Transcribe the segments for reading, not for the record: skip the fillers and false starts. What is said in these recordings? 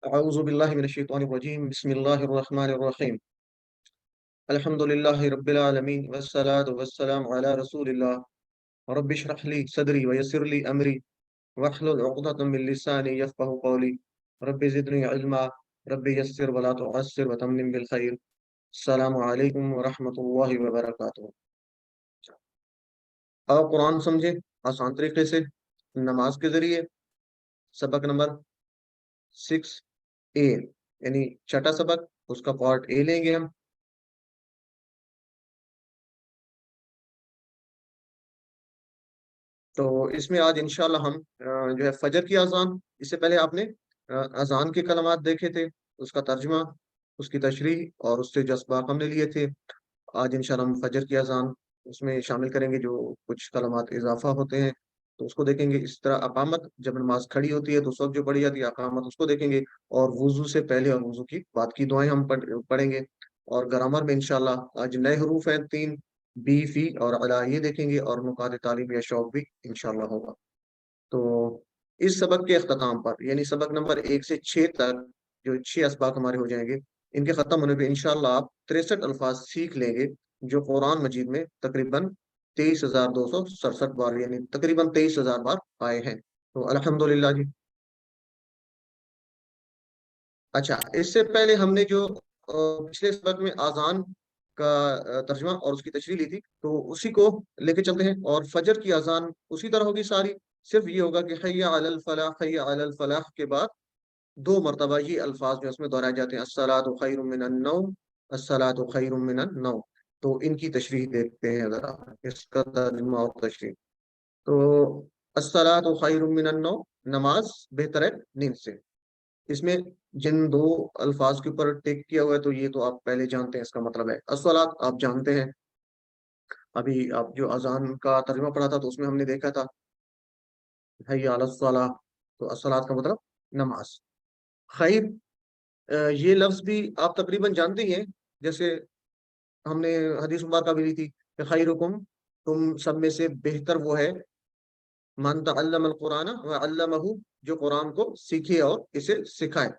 أعوذ بالله من الشيطان الرجيم بسم الله الرحمن الرحيم الحمد لله رب العالمين والصلاة والسلام على رسول الله رب اشرح لي صدري ويسر لي أمري واحلل عقدة من لساني يفقه قولي رب زدني علما رب يسر ولا تعسر وتمم بالخير السلام عليكم ورحمة الله وبركاته اور قرآن سمجھے آسان طریقے سے نماز کے ذریعے سبق نمبر 6A یعنی چھٹا سبق اس کا پارٹ اے لیں گے ہم. تو اس میں آج انشاءاللہ ہم جو ہے فجر کی اذان، اس سے پہلے آپ نے اذان کے کلمات دیکھے تھے، اس کا ترجمہ، اس کی تشریح اور اس سے جو اسباق ہم نے لیے تھے. آج انشاءاللہ ہم فجر کی اذان اس میں شامل کریں گے، جو کچھ کلمات اضافہ ہوتے ہیں تو اس کو دیکھیں گے. اس طرح اقامت جب نماز کھڑی ہوتی ہے تو اس وقت جو پڑھی جاتی ہے اقامت، اس کو دیکھیں گے. اور وضو سے پہلے اور وضو کی بعد کی دعائیں ہم پڑھیں گے. اور گرامر میں انشاءاللہ آج نئے حروف ہیں 3، بی فی اور علا، یہ دیکھیں گے. اور نکات تعلیم یا شوق بھی انشاءاللہ ہوگا. تو اس سبق کے اختتام پر یعنی سبق نمبر 1 سے 6 تک جو 6 اسباق ہمارے ہو جائیں گے، ان کے ختم ہونے پہ انشاءاللہ آپ 63 الفاظ سیکھ لیں گے جو قرآن مجید میں تقریباً 23,267 بار یعنی تقریباً 23,000 بار آئے ہیں. تو الحمدللہ جی. اچھا، اس سے پہلے ہم نے جو پچھلے سبق میں آذان کا ترجمہ اور اس کی تشریح لی تھی، تو اسی کو لے کے چلتے ہیں. اور فجر کی اذان اسی طرح ہوگی ساری، صرف یہ ہوگا کہ حی علی الفلاح، حی علی الفلاح کے بعد 2 مرتبہ یہ الفاظ جو اس میں دہرائے جاتے ہیں، الصلاۃ خیر من النوم، الصلاۃ خیر من النوم. تو ان کی تشریح دیکھتے ہیں ذرا، اس کا ترجمہ اور تشریح. تو الصلاۃ خیر من النوم، نماز بہتر ہے نیند سے. اس میں جن 2 الفاظ کے اوپر ٹیک کیا ہوا ہے تو یہ تو آپ پہلے جانتے ہیں، اس کا مطلب ہے الصلاۃ آپ جانتے ہیں. ابھی آپ جو اذان کا ترجمہ پڑھا تھا تو اس میں ہم نے دیکھا تھا حی علی الصلاۃ، تو الصلاۃ کا مطلب نماز. خیر یہ لفظ بھی آپ تقریباً جانتے ہی ہیں، جیسے ہم نے حدیث مبارکہ بھی لی تھی کہ خیرکم، تم سب میں سے بہتر وہ ہے من تعلم القرآن وعلمہ، جو قرآن کو سیکھے اور اسے سکھائے.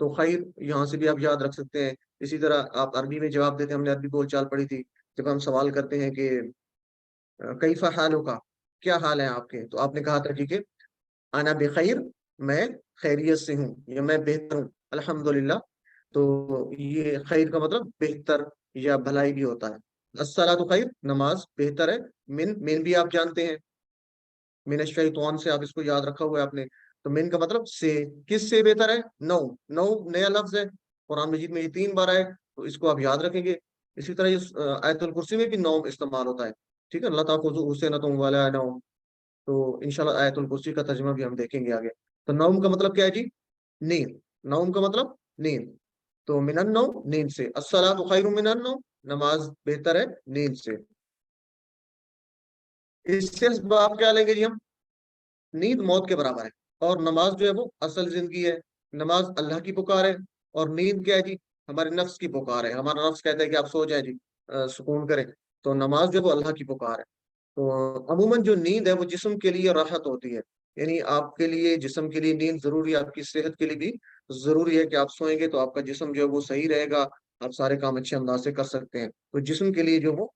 تو خیر یہاں سے بھی آپ یاد رکھ سکتے ہیں. اسی طرح آپ عربی میں جواب دیتے ہیں، ہم نے عربی بول چال پڑھی تھی. جب ہم سوال کرتے ہیں کہ کیف حالک، کیا حال ہے آپ کے، تو آپ نے کہا تھا جی کہ انا بخیر، میں خیریت سے ہوں یا میں بہتر ہوں الحمدللہ. تو یہ خیر کا مطلب بہتر یا بھلائی بھی ہوتا ہے. الصلاۃ خیر، نماز بہتر ہے. من بھی آپ جانتے ہیں، من الشیطان سے آپ اس کو یاد رکھا ہوا ہے آپ نے. تو من کا مطلب سے، کس سے بہتر ہے؟ نو. نو نیا لفظ ہے قرآن مجید میں، یہ 3 بار آئے تو اس کو آپ یاد رکھیں گے. اسی طرح اس آیت الکرسی میں بھی نوم استعمال ہوتا ہے. ٹھیک ہے، اللہ تعالیٰ حسین والا نوم. تو انشاءاللہ آیت الکرسی کا ترجمہ بھی ہم دیکھیں گے آگے. تو نوم کا مطلب کیا ہے جی؟ نیند. نوم کا مطلب نیند. تو من النوم، نیند سے. الصلاۃ خیر من النوم، نماز بہتر ہے نیند سے. اس سے آپ کیا لیں گے جی ہم؟ نیند موت کے برابر ہے، اور نماز جو ہے وہ اصل زندگی ہے. نماز اللہ کی پکار ہے، اور نیند کیا ہے جی؟ ہمارے نفس کی پکار ہے. ہمارا نفس کہتا ہے کہ آپ سو جائیں جی، سکون کریں. تو نماز جو ہے وہ اللہ کی پکار ہے. تو عموماً جو نیند ہے وہ جسم کے لیے راحت ہوتی ہے، یعنی آپ کے لیے جسم کے لیے نیند ضروری ہے، آپ کی صحت کے لیے بھی ضروری ہے کہ آپ سوئیں گے تو آپ کا جسم جو ہے وہ صحیح رہے گا، آپ سارے کام اچھے انداز سے کر سکتے ہیں. تو جسم کے لیے جو وہ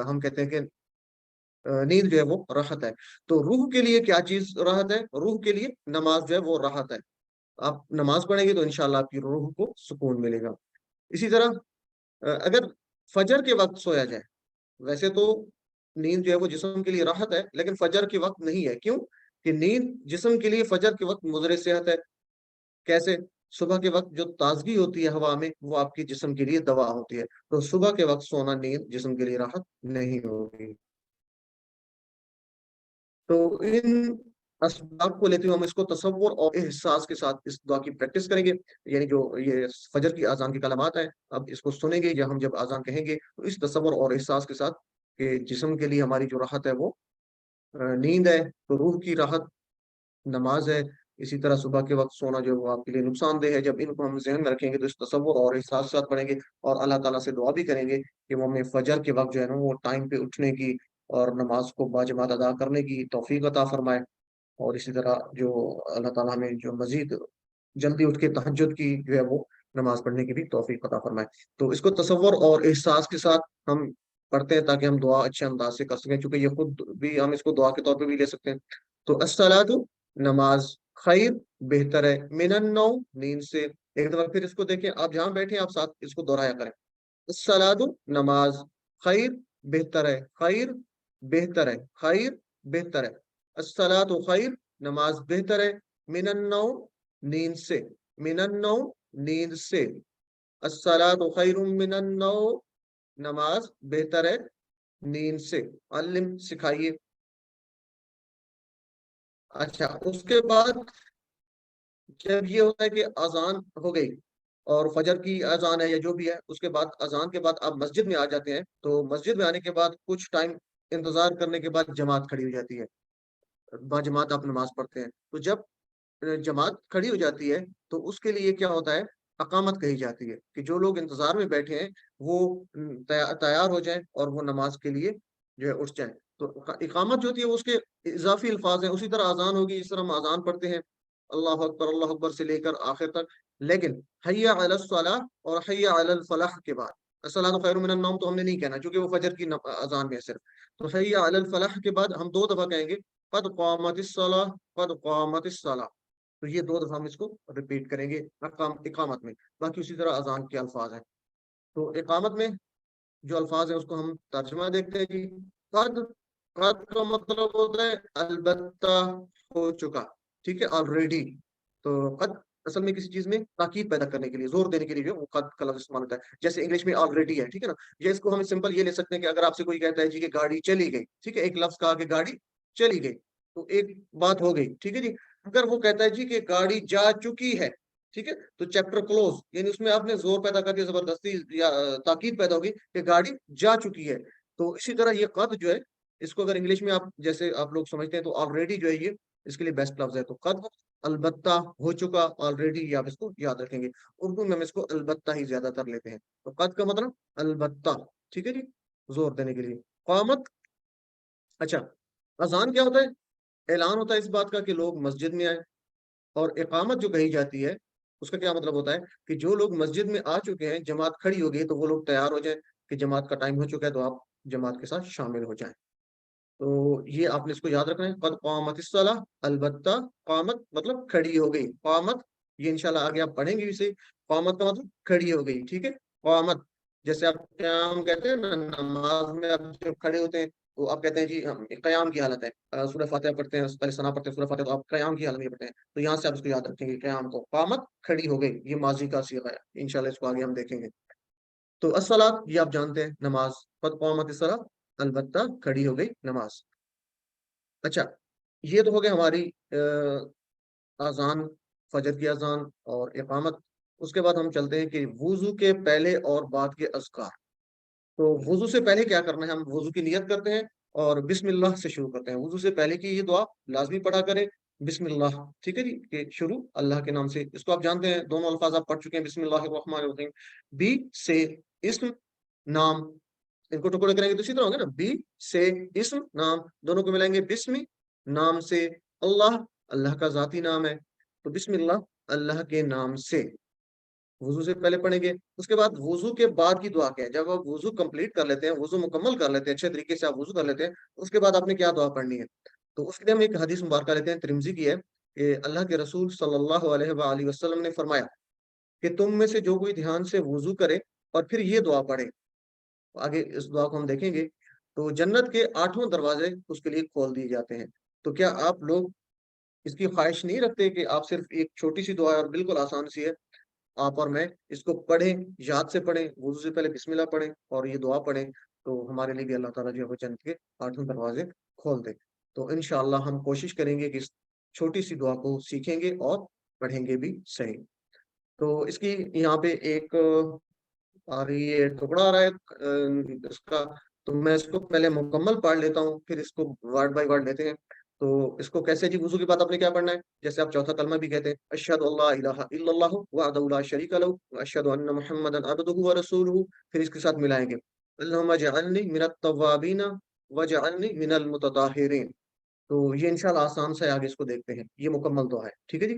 ہم کہتے ہیں کہ نیند جو ہے وہ راحت ہے. تو روح کے لیے کیا چیز راحت ہے؟ روح کے لیے نماز جو ہے وہ راحت ہے. آپ نماز پڑھیں گے تو انشاءاللہ آپ کی روح کو سکون ملے گا. اسی طرح اگر فجر کے وقت سویا جائے، ویسے تو نیند جو ہے وہ جسم کے لیے راحت ہے، لیکن فجر کے وقت نہیں ہے. کیوں؟ کہ نیند جسم کے لیے فجر کے وقت مضر صحت ہے. کیسے؟ صبح کے وقت جو تازگی ہوتی ہے ہوا میں، وہ آپ کے جسم کے لیے دوا ہوتی ہے. تو صبح کے وقت سونا نیند جسم کے لیے راحت نہیں ہوگی. تو ان اسباب کو لیتے ہوئے ہم اس کو تصور اور احساس کے ساتھ اس دعا کی پریکٹس کریں گے. یعنی جو یہ فجر کی اذان کی کلمات ہیں، اب اس کو سنیں گے یا ہم جب اذان کہیں گے تو اس تصور اور احساس کے ساتھ کہ جسم کے لیے ہماری جو راحت ہے وہ نیند ہے، تو روح کی راحت نماز ہے. اسی طرح صبح کے وقت سونا جو ہے وہ آپ کے لیے نقصان دہ ہے. جب ان کو ہم ذہن میں رکھیں گے تو اس تصور اور احساس کے ساتھ پڑھیں گے، اور اللہ تعالیٰ سے دعا بھی کریں گے کہ وہ ہمیں فجر کے وقت جو ہے نا وہ ٹائم پہ اٹھنے کی اور نماز کو باجماعت ادا کرنے کی توفیق عطا فرمائے. اور اسی طرح جو اللہ تعالیٰ ہمیں جو مزید جلدی اٹھ کے تہجد کی جو ہے وہ نماز پڑھنے کی بھی توفیق عطا فرمائے۔ تو اس کو تصور اور احساس کے ساتھ ہم پڑھتے ہیں تاکہ ہم دعا اچھے انداز سے کر سکیں، چونکہ یہ خود بھی ہم اس کو دعا کے طور پہ بھی لے سکتے ہیں۔ تو الصلاۃ، نماز، خیر، بہتر ہے، من النوم، نیند سے۔ ایک دفعہ پھر اس کو دیکھیں، آپ جہاں بیٹھے ہیں آپ ساتھ اس کو دہرایا کریں۔ الصلاۃ، نماز، خیر، بہتر ہے، خیر، بہتر ہے، خیر، بہتر ہے۔ الصلاۃ خیر، نماز بہتر ہے، من النوم، نیند سے، من النوم، نیند سے۔ الصلاۃ خیر من النوم، نماز بہتر ہے نیند سے۔ علم، سکھائیے۔ اچھا، اس کے بعد جب یہ ہوتا ہے کہ اذان ہو گئی اور فجر کی اذان ہے یا جو بھی ہے، اس کے بعد اذان کے بعد آپ مسجد میں آ جاتے ہیں، تو مسجد میں آنے کے بعد کچھ ٹائم انتظار کرنے کے بعد جماعت کھڑی ہو جاتی ہے، با جماعت آپ نماز پڑھتے ہیں۔ تو جب جماعت کھڑی ہو جاتی ہے تو اس کے لیے کیا ہوتا ہے، اقامت کہی جاتی ہے، کہ جو لوگ انتظار میں بیٹھے ہیں وہ تیار ہو جائیں اور وہ نماز کے لیے جو ہے اٹھ جائیں۔ تو اقامت جو ہوتی ہے وہ اس کے اضافی الفاظ ہیں، اسی طرح اذان ہوگی، اس طرح ہم اذان پڑھتے ہیں اللہ اکبر سے لے کر آخر تک۔ لیکن حی علی الصلاح اور حی علی الفلاح کے بعد، الصلاۃ خیر من النوم تو ہم نے نہیں کہنا کیونکہ وہ فجر کی اذان میں ہے صرف۔ تو حی علی الفلاح کے بعد ہم دو دفعہ کہیں گے، قد قامت الصلاح، قد قامت الصلاح۔ تو یہ دو دفعہ ہم اس کو ریپیٹ کریں گے اقامت میں۔ باقی اسی طرح اذان کے الفاظ ہیں۔ تو اقامت میں جو الفاظ ہیں اس کو ہم ترجمہ دیکھتے ہیں جی۔ قد، قد کا مطلب ہوتا ہے البتہ، ہو چکا، ٹھیک ہے، آلریڈی۔ تو قد اصل میں کسی چیز میں تاکید پیدا کرنے کے لیے، زور دینے کے لیے جو وہ قد کا لفظ استعمال ہوتا ہے، جیسے انگلش میں آلریڈی ہے، ٹھیک ہے نا۔ یہ اس کو ہم سمپل یہ لے سکتے ہیں کہ اگر آپ سے کوئی کہتا ہے جی کہ گاڑی چلی گئی، ٹھیک ہے، ایک لفظ کہا کہ گاڑی چلی گئی، تو ایک بات ہو گئی، ٹھیک ہے جی۔ اگر وہ کہتا ہے جی کہ گاڑی جا چکی ہے، ٹھیک ہے، تو چیپٹر کلوز، یعنی اس میں آپ نے زور پیدا کر دیا، زبردستی یا تاکید پیدا ہوگی کہ گاڑی جا چکی ہے۔ تو اسی طرح یہ قد جو ہے، اس کو اگر انگلش میں آپ جیسے آپ لوگ سمجھتے ہیں تو آلریڈی جو ہے یہ اس کے لیے بیسٹ لفظ ہے۔ تو قد، البتہ، ہو چکا، آلریڈی، یہ آپ اس کو یاد رکھیں گے۔ اردو میں ہم اس کو البتہ ہی زیادہ تر لیتے ہیں۔ تو قد کا مطلب البتہ، ٹھیک ہے جی، زور دینے کے لیے۔ قامت، اچھا، اذان کیا ہوتا ہے؟ اعلان ہوتا ہے اس بات کا کہ لوگ مسجد میں آئے۔ اور اقامت جو کہی جاتی ہے اس کا کیا مطلب ہوتا ہے کہ جو لوگ مسجد میں آ چکے ہیں، جماعت کھڑی ہو گئی، تو وہ لوگ تیار ہو جائیں کہ جماعت کا ٹائم ہو چکا ہے، تو آپ جماعت کے ساتھ شامل ہو جائیں۔ تو یہ آپ نے اس کو یاد رکھنا ہے، قد قامت الصلاح، البتہ، قامت مطلب کھڑی ہو گئی، قامت یہ انشاءاللہ آگے آپ پڑھیں گے اسے۔ قامت کا مطلب کھڑی ہو گئی، ٹھیک ہے، قامت۔ جیسے آپ قیام کہتے ہیں نا، نماز میں آپ جب کھڑے ہوتے ہیں تو آپ کہتے ہیں جی ہم قیام کی حالت ہے، سورہ فاتحہ پڑھتے ہیں، پہلے ثنا پڑھتے ہیں سورہ فاتحہ، تو آپ قیام کی حالت میں پڑھتے ہیں، تو یہاں سے آپ اس کو یاد رکھیں گے، قیام کو، قامت کھڑی ہو گئی، یہ ماضی کا صیغہ ہے، انشاءاللہ اس کو آگے ہم دیکھیں گے۔ تو الصلاۃ یہ آپ جانتے ہیں، نماز، قد قامت الصلاۃ، البتہ کھڑی ہو گئی نماز۔ اچھا، یہ تو ہو گیا ہماری اذان، فجر کی اذان اور اقامت۔ اس کے بعد ہم چلتے ہیں کہ وضو کے پہلے اور بعد کے اذکار۔ تو وضو سے پہلے کیا کرنا ہے، ہم وضو کی نیت کرتے ہیں اور بسم اللہ سے شروع کرتے ہیں۔ وضو سے پہلے کی یہ دعا لازمی پڑھا کریں، بسم اللہ، ٹھیک ہے جی، کہ شروع اللہ کے نام سے۔ اس کو آپ جانتے ہیں، دونوں الفاظ آپ پڑھ چکے ہیں، بسم اللہ الرحمن الرحیم۔ بی سے اسم، نام، ان کو ٹکڑے کریں گے تو اسی طرح ہوں گے نا، بی سے اسم، نام، دونوں کو ملائیں گے، بسم، نام سے، اللہ، اللہ کا ذاتی نام ہے، تو بسم اللہ، اللہ کے نام سے وضو سے پہلے پڑھیں گے۔ اس کے بعد وضو کے بعد کی دعا کیا ہے، جب آپ وضو کمپلیٹ کر لیتے ہیں، وضو مکمل کر لیتے ہیں، اچھے طریقے سے آپ وضو کر لیتے ہیں، اس کے بعد آپ نے کیا دعا پڑھنی ہے؟ تو اس کے لیے ہم ایک حدیث مبارکہ لیتے ہیں، ترمذی کی ہے، کہ اللہ کے رسول صلی اللہ علیہ وآلہ وسلم نے فرمایا کہ تم میں سے جو کوئی دھیان سے وضو کرے اور پھر یہ دعا پڑھے، آگے اس دعا کو ہم دیکھیں گے، تو جنت کے 8 دروازے اس کے لیے کھول دیے جاتے ہیں۔ تو کیا آپ لوگ اس کی خواہش نہیں رکھتے کہ آپ صرف ایک چھوٹی سی دعا ہے اور بالکل آسان سی ہے، آپ اور میں اس کو پڑھیں، یاد سے پڑھیں، وضو سے پہلے بسم اللہ پڑھیں اور یہ دعا پڑھیں، تو ہمارے لیے بھی اللہ تعالیٰ جو ہے وہ جنت کے 8 دروازے کھول دے۔ تو انشاءاللہ ہم کوشش کریں گے کہ اس چھوٹی سی دعا کو سیکھیں گے اور پڑھیں گے بھی صحیح۔ تو اس کی یہاں پہ ایک آ رہی ہے، ٹکڑا آ رہا ہے اس کا، تو میں اس کو پہلے مکمل پڑھ لیتا ہوں، پھر اس کو ورڈ بائی ورڈ لیتے ہیں۔ تو اس کو کیسے جی، وضو کے بعد آپ نے کیا پڑھنا ہے؟ جیسے آپ چوتھا کلمہ بھی کہتے ہیں، اشہد اللہ الہ الا اللہ وحدہ لا شریک لہ واشہد ان محمدا عبدہ ورسولہ، پھر اس کے ساتھ ملائیں گے، اللہم اجعلنی من التوابین واجعلنی من المتطہرین۔ تو یہ انشاءاللہ آسان سے، آگے اس کو دیکھتے ہیں، یہ مکمل دعا ہے، ٹھیک ہے جی۔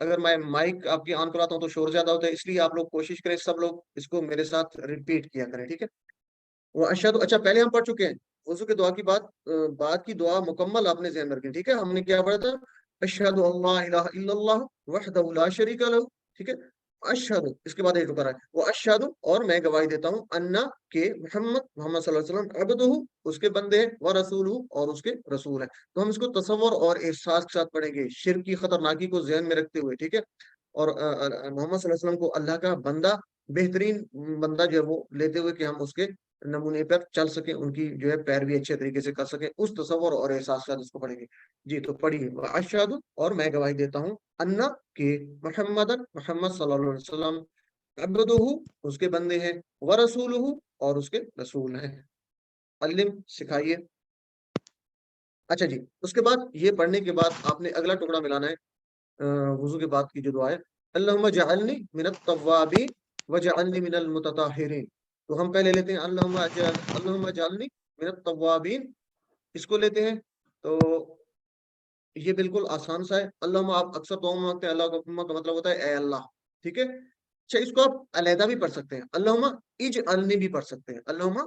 اگر میں مائک آپ کی آن کراتا ہوں تو شور زیادہ ہوتا ہے، اس لیے آپ لوگ کوشش کریں سب لوگ اس کو میرے ساتھ ریپیٹ کیا کریں، ٹھیک ہے؟ وہ اشہد، اچھا پہلے ہم پڑھ چکے ہیں وضو کی دعا کی بات کی دعا مکمل آپ نے ذہن میں رکھی، ٹھیک ہے؟ ہم نے کیا پڑھا تھا؟ اشہد اللہ الہ الا اللہ وحدہ لا شریک لہ، ٹھیک ہے؟ اشہد، اس کے بعد ایک ٹکرا ہے وہ اشہد، اور میں گواہی دیتا ہوں انا کہ محمد صلی اللہ علیہ وسلم عبدہ، اس کے بندے ہیں، و رسولہ، اور اس کے رسول ہیں۔ تو ہم اس کو تصور اور احساس کے ساتھ پڑھیں گے، شرک کی خطرناکی کو ذہن میں رکھتے ہوئے، ٹھیک ہے؟ اور محمد صلی اللہ علیہ وسلم کو اللہ کا بندہ، بہترین بندہ جو ہے وہ لیتے ہوئے کہ ہم اس کے نمونے پر چل سکیں، ان کی جو ہے پیروی اچھے طریقے سے کر سکیں، اس تصور اور احساس کے ساتھ اس کو پڑھیں گے۔ جی تو پڑھیے، اشہد، اور میں گواہی دیتا ہوں انا کہ محمد صلی اللہ علیہ وسلم عبدہ، اس کے بندے ہیں، ورسولہ، اور اس کے رسول ہیں۔ علم، سکھائیے۔ اچھا جی، اس کے بعد یہ پڑھنے کے بعد آپ نے اگلا ٹکڑا ملانا ہے وضو کے بعد کی جو دعا ہے، اللہم جعلنی من التوابین وجعلنی من المتطہرین۔ تو ہم پہلے لیتے ہیں اللہم جعلنی من التوابین، اس کو لیتے ہیں تو یہ بالکل آسان سا ہے۔ اللہم آپ اکثر دعا میں مانگتے ہیں، اللہ کا مطلب ہوتا ہے اے اللہ، ٹھیک ہے؟ اچھا، اس کو آپ علیحدہ بھی پڑھ سکتے ہیں، اللہم اجعلنی بھی پڑھ سکتے ہیں، اللہم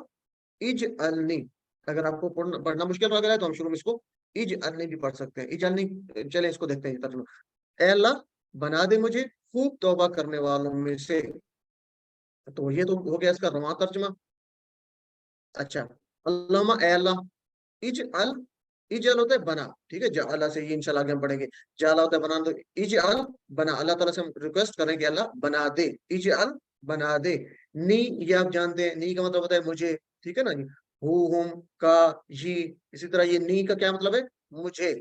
اجعلنی۔ اگر آپ کو پڑھنا مشکل لگ رہا ہے تو ہم شروع میں اس کو اجعلنی بھی پڑھ سکتے ہیں، اجعلنی۔ چلے اس کو دیکھتے ہیں ترجمہ، اے اللہ بنا دے مجھے خوب توبہ کرنے والوں میں سے۔ تو یہ تو ہو گیا اس کا رواں ترجمہ۔ اچھا، اللہم اے اللہ، اجعل، اجعل ہوتا ہے بنا، ٹھیک ہے؟ جعل سے یہ انشاءاللہ آگے ہم پڑھیں گے، جعل ہوتا ہے بنا، تو اجعل بنا، اللہ تعالیٰ سے ہم ریکویسٹ کریں کہ اللہ بنا دے، اجعل بنا دے۔ نی، یہ آپ جانتے ہیں، نی کا مطلب ہوتا ہے مجھے، ٹھیک ہے نا جی؟ ہو، ہم، کا، جی، اسی طرح یہ نی کا کیا مطلب ہے؟ مجھے،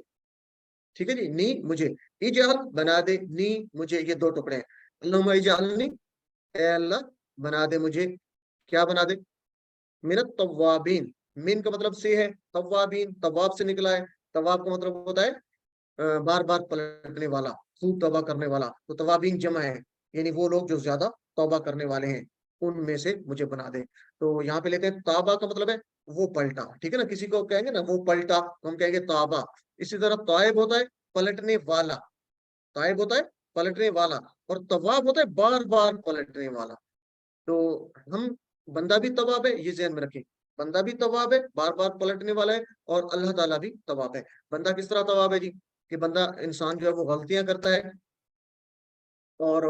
ٹھیک ہے جی؟ نی مجھے، اجعل بنا دے، نی مجھے، یہ دو ٹکڑے ہیں۔ اللہم اجعلنی، اے اللہ بنا دے مجھے، کیا بنا دے؟ من التوابین، من کا مطلب سے ہے، توابین تواب سے نکلا ہے، تواب کا مطلب ہوتا ہے بار بار پلٹنے والا، خوب توبہ کرنے والا، تو توابین جمع ہے، یعنی وہ لوگ جو زیادہ توبہ کرنے والے ہیں، ان میں سے مجھے بنا دے۔ تو یہاں پہ لیتے ہیں تابہ کا مطلب ہے وہ پلٹا، ٹھیک ہے نا؟ کسی کو کہیں گے نا وہ پلٹا تو ہم کہیں گے تابہ۔ اسی طرح طائب ہوتا ہے پلٹنے والا، طائب ہوتا ہے پلٹنے والا، اور تواب ہوتا ہے بار بار پلٹنے والا۔ تو ہم، بندہ بھی تواب ہے، یہ ذہن میں رکھیں، بندہ بھی تواب ہے، بار بار پلٹنے والا ہے، اور اللہ تعالیٰ بھی تواب ہے۔ بندہ کس طرح تواب ہے جی؟ کہ بندہ، انسان جو ہے وہ غلطیاں کرتا ہے، اور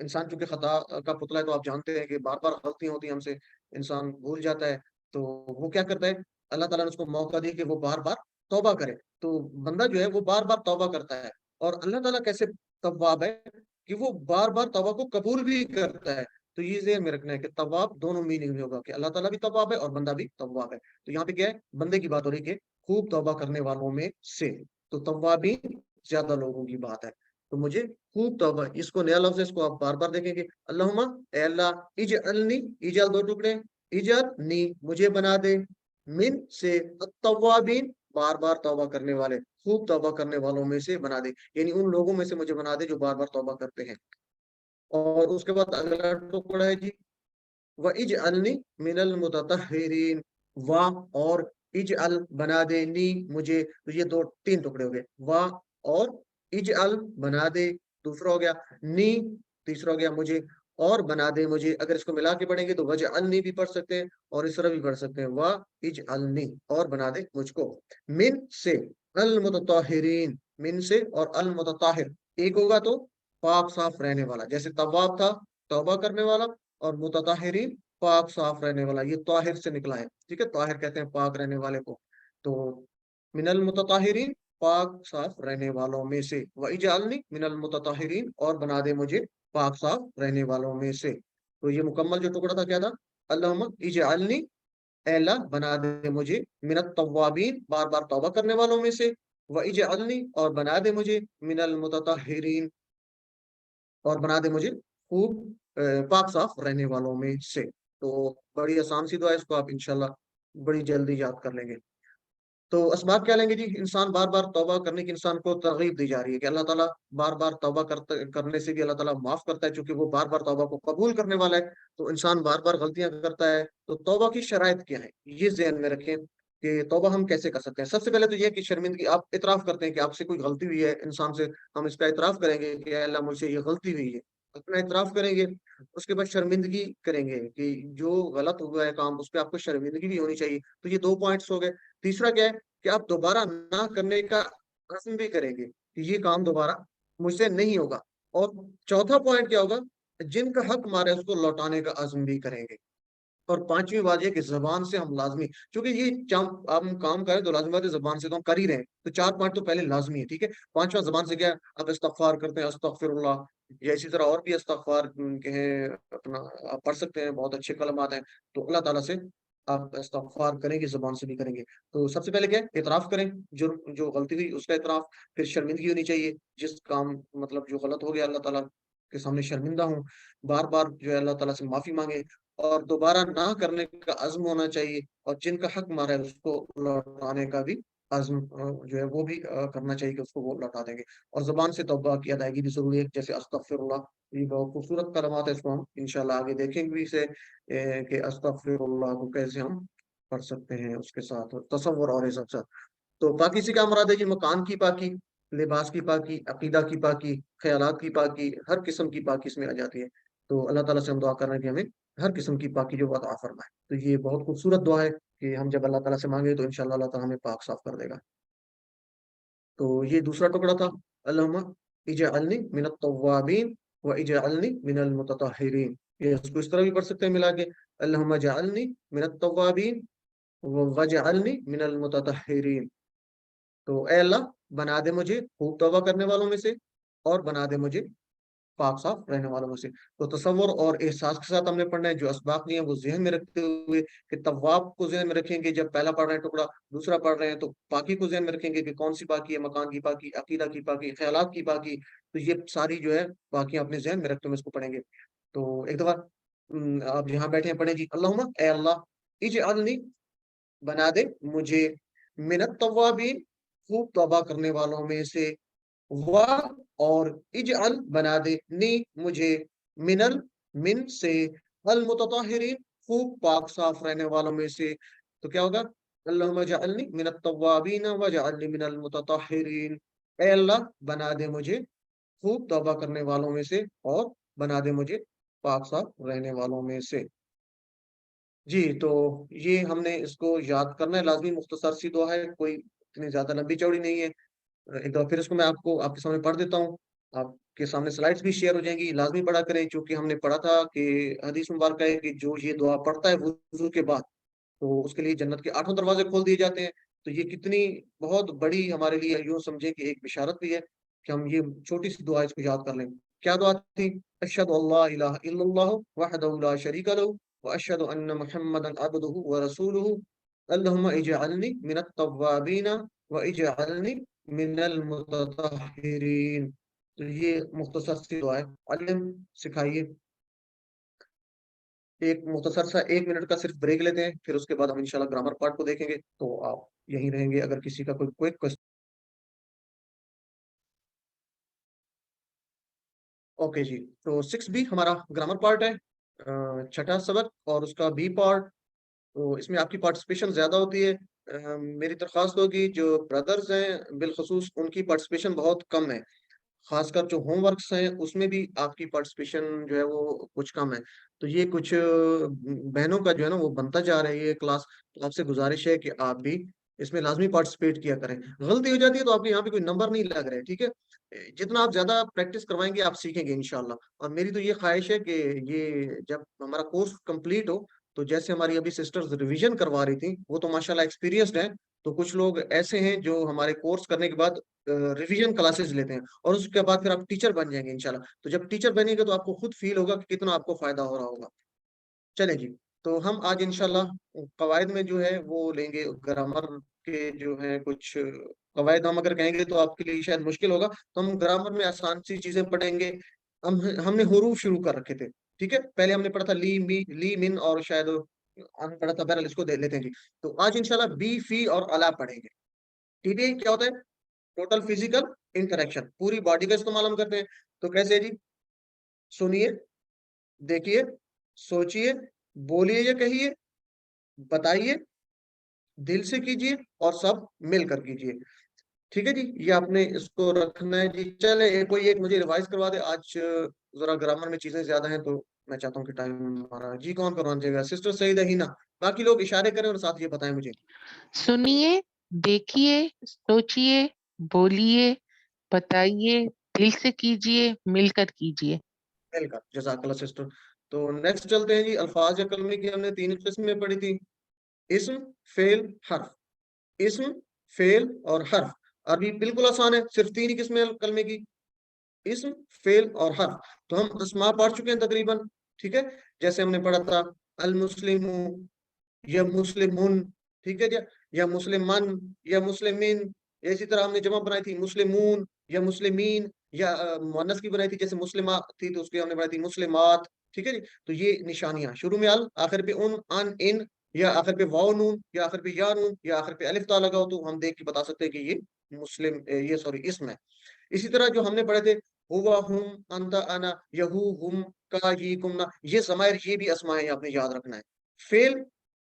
انسان چونکہ خطا کا پتلا ہے تو آپ جانتے ہیں کہ بار بار غلطیاں ہوتی ہیں ہم سے، انسان بھول جاتا ہے، تو وہ کیا کرتا ہے؟ اللہ تعالیٰ نے اس کو موقع دی کہ وہ بار بار توبہ کرے، تو بندہ جو ہے وہ بار بار توبہ کرتا ہے، اور اللہ تعالیٰ کیسے تواب ہے؟ کہ وہ بار بار توبہ کو قبول بھی کرتا ہے۔ تو یہ ذہن میں رکھنا ہے کہ تواب دونوں میننگ میں ہوگا، کہ اللہ تعالیٰ بھی تواب ہے اور بندہ بھی تواب ہے۔ تو یہاں پہ کیا ہے؟ بندے کی بات ہو رہی ہے کہ خوب توبہ کرنے والوں میں سے، تو توابین زیادہ لوگوں کی بات ہے، تو مجھے خوب توبہ، اس کو نیا لفظ ہے، اس کو آپ بار بار دیکھیں گے، اللہم اے اللہ، اجعلنی، اجعل دو ٹکڑے، اجعلنی مجھے بنا دے، من سے، التوابین بار بار توبہ کرنے والے، خوب توبہ کرنے والوں میں سے بنا دے، یعنی ان لوگوں میں سے مجھے بنا دے جو بار بار توبہ کرتے ہیں۔ اور اس کے بعد اگلا ٹکڑا ہے جی، وَإِجْعَلْنِي مِنَ الْمُتَطَهِّرِينَ، وا، اور اجعل بنا دے، نی مجھے، تو یہ دو تین ٹکڑے ہو گئے، وا اور اجعل بنا دے، دوسرا ہو گیا، نی تیسرا ہو گیا، مجھے، اور بنا دے مجھے۔ اگر اس کو ملا کے پڑھیں گے تو وجعلنی بھی پڑھ سکتے ہیں، اور اس طرح بھی پڑھ سکتے ہیں، وا اجعلنی، اور بنا دے مجھ کو، من سے، المتطہرین، من سے، اور المتطہر ایک ہوگا تو پاک صاف رہنے والا، جیسے تواب تھا توبہ کرنے والا، اور متطہرین پاک صاف رہنے والا، یہ طاہر سے نکلا ہے، ٹھیک ہے؟ طاہر کہتے ہیں پاک رہنے والے کو، تو من المتطہرین پاک صاف رہنے والوں میں سے، وَإِجْعَلْنِي مِنَ الْمُتَطَهِّرِينَ، اور بنا دے مجھے پاک صاف رہنے والوں میں سے۔ تو یہ مکمل جو ٹکڑا تھا کیا تھا؟ اللہم اجعلنی، اے اللہ بنا دے مجھے، من التوابین بار بار توبہ کرنے والوں میں سے، وَإِجْعَلْنِي اور بنا دے مجھے، من المتطہرین اور بنا دے مجھے خوب پاک صاف رہنے والوں میں سے۔ تو بڑی آسان سی دعا ہے، اس کو آپ انشاءاللہ بڑی جلدی یاد کر لیں گے۔ تو اسباب کیا لیں گے جی؟ انسان بار بار توبہ کرنے کی انسان کو ترغیب دی جا رہی ہے کہ اللہ تعالیٰ بار بار توبہ کرنے سے بھی اللہ تعالیٰ معاف کرتا ہے، چونکہ وہ بار بار توبہ کو قبول کرنے والا ہے۔ تو انسان بار بار غلطیاں کرتا ہے، تو توبہ کی شرائط کیا ہے یہ ذہن میں رکھیں کہ توبہ ہم کیسے کر سکتے ہیں. سب سے پہلے تو یہ کہ شرمندگی آپ اعتراف کرتے ہیں کہ آپ سے کوئی غلطی ہوئی ہے انسان سے. ہم اس کا اعتراف کریں گے کہ اے اللہ مجھ سے یہ غلطی ہوئی ہے, اپنا اعتراف کریں گے. اس کے بعد شرمندگی کریں گے کہ جو غلط ہوا ہے کام اس پہ آپ کو شرمندگی بھی ہونی چاہیے. تو یہ 2 پوائنٹس ہو گئے. تیسرا کیا ہے کہ آپ دوبارہ نہ کرنے کا عزم بھی کریں گے کہ یہ کام دوبارہ مجھ سے نہیں ہوگا. اور چوتھا پوائنٹ کیا ہوگا, جن کا حق مارے اس کو لوٹانے کا عزم بھی کریں گے. اور پانچویں بات یہ کہ زبان سے ہم لازمی, چونکہ یہ ہم کام کریں تو لازمی بات ہے زبان سے تو ہم کر ہی رہے ہیں, تو 4 پوائنٹ تو پہلے لازمی ہے. ٹھیک ہے, پانچواں زبان سے کیا ہے, آپ استغفار کرتے ہیں استغفر اللہ, یا اسی طرح اور بھی استغفار کے ہیں اپنا آپ پڑھ سکتے ہیں, بہت اچھے کلمات ہیں. تو اللہ تعالیٰ سے آپ استغفار کریں گے, زبان سے بھی کریں گے. تو سب سے پہلے کیا ہے, اعتراف کریں, جو غلطی ہوئی اس کا اعتراف. پھر شرمندگی ہونی چاہیے, جس کام مطلب جو غلط ہو گیا اللہ تعالیٰ کے سامنے شرمندہ ہوں, بار بار جو ہے اللہ تعالیٰ سے معافی مانگے, اور دوبارہ نہ کرنے کا عزم ہونا چاہیے. اور جن کا حق مارا ہے اس کو لوٹانے کا بھی عزم جو ہے وہ بھی کرنا چاہیے کہ اس کو وہ لوٹا دیں گے. اور زبان سے توبہ کی ادائیگی بھی ضروری ہے, جیسے استغفر اللہ. یہ بہت خوبصورت کلمات ہے, اس کو ہم انشاءاللہ آگے دیکھیں گے بھی اسے کہ استغفر اللہ کو کیسے ہم پڑھ سکتے ہیں اس کے ساتھ تصور اور یہ سب. تو پاکی سے کیا مراد ہے جی, مکان کی پاکی, لباس کی پاکی, عقیدہ کی پاکی, خیالات کی پاکی, ہر قسم کی پاکی اس میں آ جاتی ہے. تو اللہ تعالیٰ سے ہم دعا کر رہے ہیں کہ ہمیں ہر قسم کی پاکی جو عطا فرمائے. تو یہ بہت خوبصورت دعا ہے کہ ہم جب اللہ تعالیٰ سے مانگے تو انشاءاللہ اللہ تعالیٰ ہمیں پاک صاف کر دے گا. تو یہ دوسرا ٹکڑا تھا, اللہم اجعلنی من التوابین و اجعلنی من المتطہرین. یہ اس کو اس طرح بھی پڑھ سکتے ہیں ملا کے, اللہم اجعلنی من التوابین وجعلنی من المتطہرین. تو اے اللہ بنا دے مجھے خوب توبہ کرنے والوں میں سے, اور بنا دے مجھے پاک صاف رہنے والوں میں سے. تو تصور اور احساس کے ساتھ ہم نے پڑھنا ہے, جو اسباق نہیں ہیں وہ ذہن میں رکھتے ہوئے کہ تواب کو ذہن میں رکھیں گے جب پہلا پڑھ رہے ہیں ٹکڑا, دوسرا پڑھ رہے ہیں تو پاکی کو ذہن میں رکھیں گے کہ کون سی پاکی ہے, مکان کی پاکی, عقیدہ کی پاکی, خیالات کی پاکی. تو یہ ساری جو ہے پاکیاں اپنے ذہن میں رکھتے ہوئے اس کو پڑھیں گے. تو ایک دفعہ آپ جہاں بیٹھے ہیں پڑھیں جی, اللہم اے اللہ اجعلنی بنا دے مجھے من التوابین خوب توبہ کرنے والوں میں سے, اور اجعل بنا دے نی مجھے من سے, المتطہرین خوب پاک صاف رہنے والوں میں سے. تو کیا ہوگا, اللہم اجعلنی من التوابین وجعلنی من المتطہرین. اے اللہ بنا دے مجھے خوب توبہ کرنے والوں میں سے, اور بنا دے مجھے پاک صاف رہنے والوں میں سے. جی, تو یہ ہم نے اس کو یاد کرنا ہے لازمی. مختصر سی دعا ہے, کوئی اتنی زیادہ لمبی چوڑی نہیں ہے. ایک دفعہ پھر اس کو میں آپ کے سامنے پڑھ دیتا ہوں, آپ کے سامنے سلائڈز بھی شیئر ہو جائیں گی. لازمی پڑھا کریں, چونکہ ہم نے پڑھا تھا کہ حدیث مبارکہ ہے کہ جو یہ دعا پڑھتا ہے وضو کے بعد تو اس کے لیے جنت کے 8 دروازے کھول دیے جاتے ہیں. تو یہ کتنی بہت بڑی ہمارے لیے یوں سمجھے کہ ایک بشارت بھی ہے کہ ہم یہ چھوٹی سی دعا اس کو یاد کر لیں. کیا دعا تھی, اشہد اللہ الہ الا اللہ وحدہ لا شریک لہ واشہد ان محمدا عبدہ ورسولہ اللہم اجعلنی من التوابین واجعلنی من المتطہرین. تو یہ مختصر سی دعا ہے, علم سکھائیے. ایک مختصر سا 1 منٹ کا صرف بریک لیتے ہیں, پھر اس کے بعد ہم انشاءاللہ گرامر پارٹ کو دیکھیں گے. تو آپ یہیں رہیں گے اگر کسی کا کوئی کوئک کوشچن. اوکے جی, تو 6B ہمارا گرامر پارٹ ہے, چھٹا سبق, اور اس کا بی پارٹ. تو اس میں آپ کی پارٹیسپیشن زیادہ ہوتی ہے. میری درخواست ہوگی جو برادرز ہیں بالخصوص ان کی پارٹیسپیشن بہت کم ہے, خاص کر جو ہوم ورکس ہیں اس میں بھی آپ کی پارٹیسپیشن جو ہے وہ کچھ کم ہے. تو یہ کچھ بہنوں کا جو ہے نا وہ بنتا جا رہا ہے یہ کلاس. تو آپ سے گزارش ہے کہ آپ بھی اس میں لازمی پارٹیسپیٹ کیا کریں. غلطی ہو جاتی ہے تو آپ کے یہاں پہ کوئی نمبر نہیں لگ رہے, ٹھیک ہے. جتنا آپ زیادہ پریکٹس کروائیں گے آپ سیکھیں گے انشاءاللہ. اور میری تو یہ خواہش ہے کہ یہ جب ہمارا کورس کمپلیٹ ہو تو جیسے ہماری ابھی سسٹرز ریویژن کروا رہی تھیں, وہ تو ماشاءاللہ ایکسپیرینسڈ ہیں. تو کچھ لوگ ایسے ہیں جو ہمارے کورس کرنے کے بعد ریویژن کلاسز لیتے ہیں, اور اس کے بعد پھر آپ ٹیچر بن جائیں گے انشاءاللہ. تو جب ٹیچر بنیں گے تو آپ کو خود فیل ہوگا کہ کتنا آپ کو فائدہ ہو رہا ہوگا. چلیں جی, تو ہم آج انشاءاللہ قواعد میں جو ہے وہ لیں گے. گرامر کے جو ہیں کچھ قواعد ہم اگر کہیں گے تو آپ کے لیے شاید مشکل ہوگا, تو ہم گرامر میں آسان سی چیزیں پڑھیں گے. ہم نے حروف شروع کر رکھے تھے, ٹھیک ہے. پہلے ہم نے پڑھا تھا لی من, اور شاید ہم پڑھا تھا, بہرحال اس کو لیتے ہیں جی. تو آج انشاءاللہ بی, فی اور الا پڑھیں گے. ٹھیک ہے, کیا ہوتا ہے ٹوٹل فزیکل انٹریکشن, پوری باڈی کا استعمال ہم کرتے ہیں. تو کیسے جی, سنیے, دیکھیے, سوچئے, بولیے یا کہیے, بتائیے, دل سے کیجیے اور سب مل کر کیجیے. ٹھیک ہے جی, یہ آپ نے اس کو رکھنا ہے جی. چلے کوئی ایک مجھے ریوائز کروا دے, آج ذرا گرامر میں چیزیں زیادہ ہیں تو میں چاہتا ہوں کہ ٹائم ہمارا. جی کون کروانا چاہے گا؟ سسٹر سعیدہ ہینا. باقی لوگ اشارے کریں اور ساتھ یہ بتائیں مجھے. سنیے, دیکھیے, سوچیے, بولیے, بتائیے, دل سے کیجیے, مل کر کیجیے. مل کر. جزاک اللہ سسٹر. تو نیکسٹ چلتے ہیں جی. الفاظ یا کلمے کی ہم نے 3 قسم میں پڑھی تھی, اسم, فعل, حرف. اسم, فعل اور حرف. عربی بالکل آسان ہے, صرف 3 ہی قسمیں کلمے کی, اسم, فعل اور حرف. تو ہم اسماء پڑھ چکے ہیں تقریباً. ٹھیک ہے, جیسے ہم نے پڑھا تھا المسلم یا مسلمون, ٹھیک ہے جی, یا مسلمان یا مسلمین. اسی طرح ہم نے جمع بنائی تھی مسلمون یا مسلمین, یا مؤنث کی بنائی تھی جیسے مسلمہ تھی تو اس کی ہم نے بنائی تھی مسلمات. ٹھیک ہے جی. تو یہ نشانیاں, شروع میں ال, آخر پہ ان, ان, یا آخر پہ واو نون, یا آخر پہ یا نون, یا آخر پہ الف تا لگا ہو تو ہم دیکھ کے بتا سکتے ہیں کہ یہ مسلم, یہ سوری اسم ہے. اسی طرح جو ہم نے پڑھے تھے ہوا, ہم, انت, انا, یہو, ہم, کا, یہ, کمنا, یہ ضمائر, یہ بھی اسماء ہیں, آپ نے یاد رکھنا ہے. فعل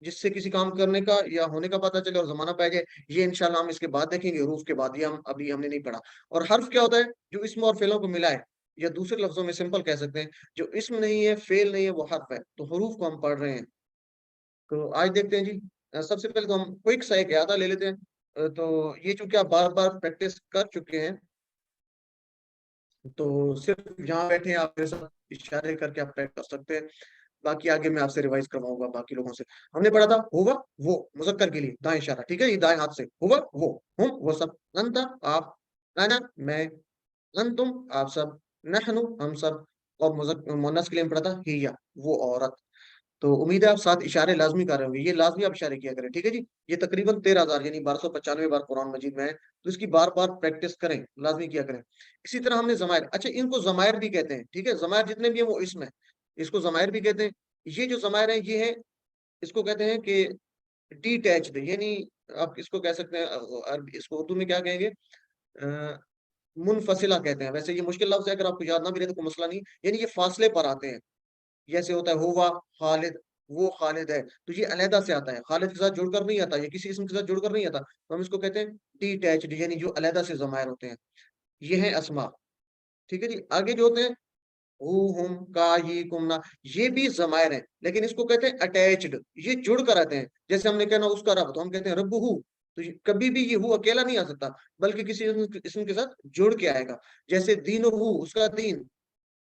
جس سے کسی کام کرنے کا یا ہونے کا پتہ چلے اور زمانہ پہ جائے, یہ انشاءاللہ ہم اس کے بعد دیکھیں گے, حروف کے بعد. یہ ابھی ہم نے نہیں پڑھا. اور حرف کیا ہوتا ہے؟ جو اسم اور فعلوں کو ملائے, یا دوسرے لفظوں میں سمپل کہہ سکتے ہیں, جو اسم نہیں ہے, فعل نہیں ہے, وہ حرف ہے. تو حروف کو ہم پڑھ رہے ہیں. تو آج دیکھتے ہیں جی. سب سے پہلے تو ہم کوئک سا ایک احاطہ لے لیتے ہیں. تو یہ چونکہ آپ بار بار پریکٹس کر چکے ہیں, تو صرف جہاں بیٹھے ہیں آپ میرے ساتھ اشارے کر کے آپ ٹائپ کر سکتے ہیں. باقی آگے میں آپ سے ریوائز کرواؤں گا باقی لوگوں سے. ہم نے پڑھا تھا ہوا وہ, مذکر کے لیے دائیں اشارہ. ٹھیک ہے, یہ دائیں ہاتھ سے ہوا وہ, ہم وہ سب, انت آپ, انا میں, انتم آپ سب, نحنو ہم سب, اور مؤنث کے لیے ہم پڑھا تھا ہی, وہ عورت. تو امید ہے آپ ساتھ اشارے لازمی کر رہے ہوں گے. یہ لازمی آپ اشارے کیا کریں. ٹھیک ہے جی. یہ تقریباً 13,000 یعنی 1295 بار قرآن مجید میں ہے, تو اس کی بار بار پریکٹس کریں, لازمی کیا کریں. اسی طرح ہم نے ضمائر, اچھا ان کو ضمائر بھی کہتے ہیں. ٹھیک ہے, ضمائر جتنے بھی ہیں وہ اسم ہے, اس کو ضمائر بھی کہتے ہیں. یہ جو ضمائر ہیں یہ ہیں, اس کو کہتے ہیں کہ ڈیٹیچڈ, یعنی آپ اس کو کہہ سکتے ہیں, اس کو اردو میں کیا کہیں گے, منفصلہ کہتے ہیں. ویسے یہ مشکل لفظ ہے, اگر آپ کو یاد نہ بھی رہے تو کوئی مسئلہ نہیں, یعنی یہ فاصلے پر آتے ہیں. جیسے ہوتا ہے ہوا خالد, وہ خالد ہے, تو یہ علیحدہ سے آتا ہے, خالد کے ساتھ جڑ کر نہیں آتا, یہ کسی اسم کے ساتھ جڑ کر نہیں آتا. تو ہم اس کو کہتے ہیں ڈیٹیچڈ, یعنی جو علیحدہ سے ضمائر ہوتے ہیں. یہ ہیں اسماء. ٹھیک ہے جی. آگے جو ہوتے ہیں ہو, ہم, کا, یہ, کمنا, یہ بھی ضمائر ہیں, لیکن اس کو کہتے ہیں اٹیچڈ, یہ جڑ کر آتے ہیں. جیسے ہم نے کہنا اس کا رب, تو ہم کہتے ہیں رب ہو, تو کبھی بھی یہ ہو اکیلا نہیں آ سکتا, بلکہ کسی اسم کے ساتھ جڑ کے آئے گا. جیسے دین ہو, اس کا دین,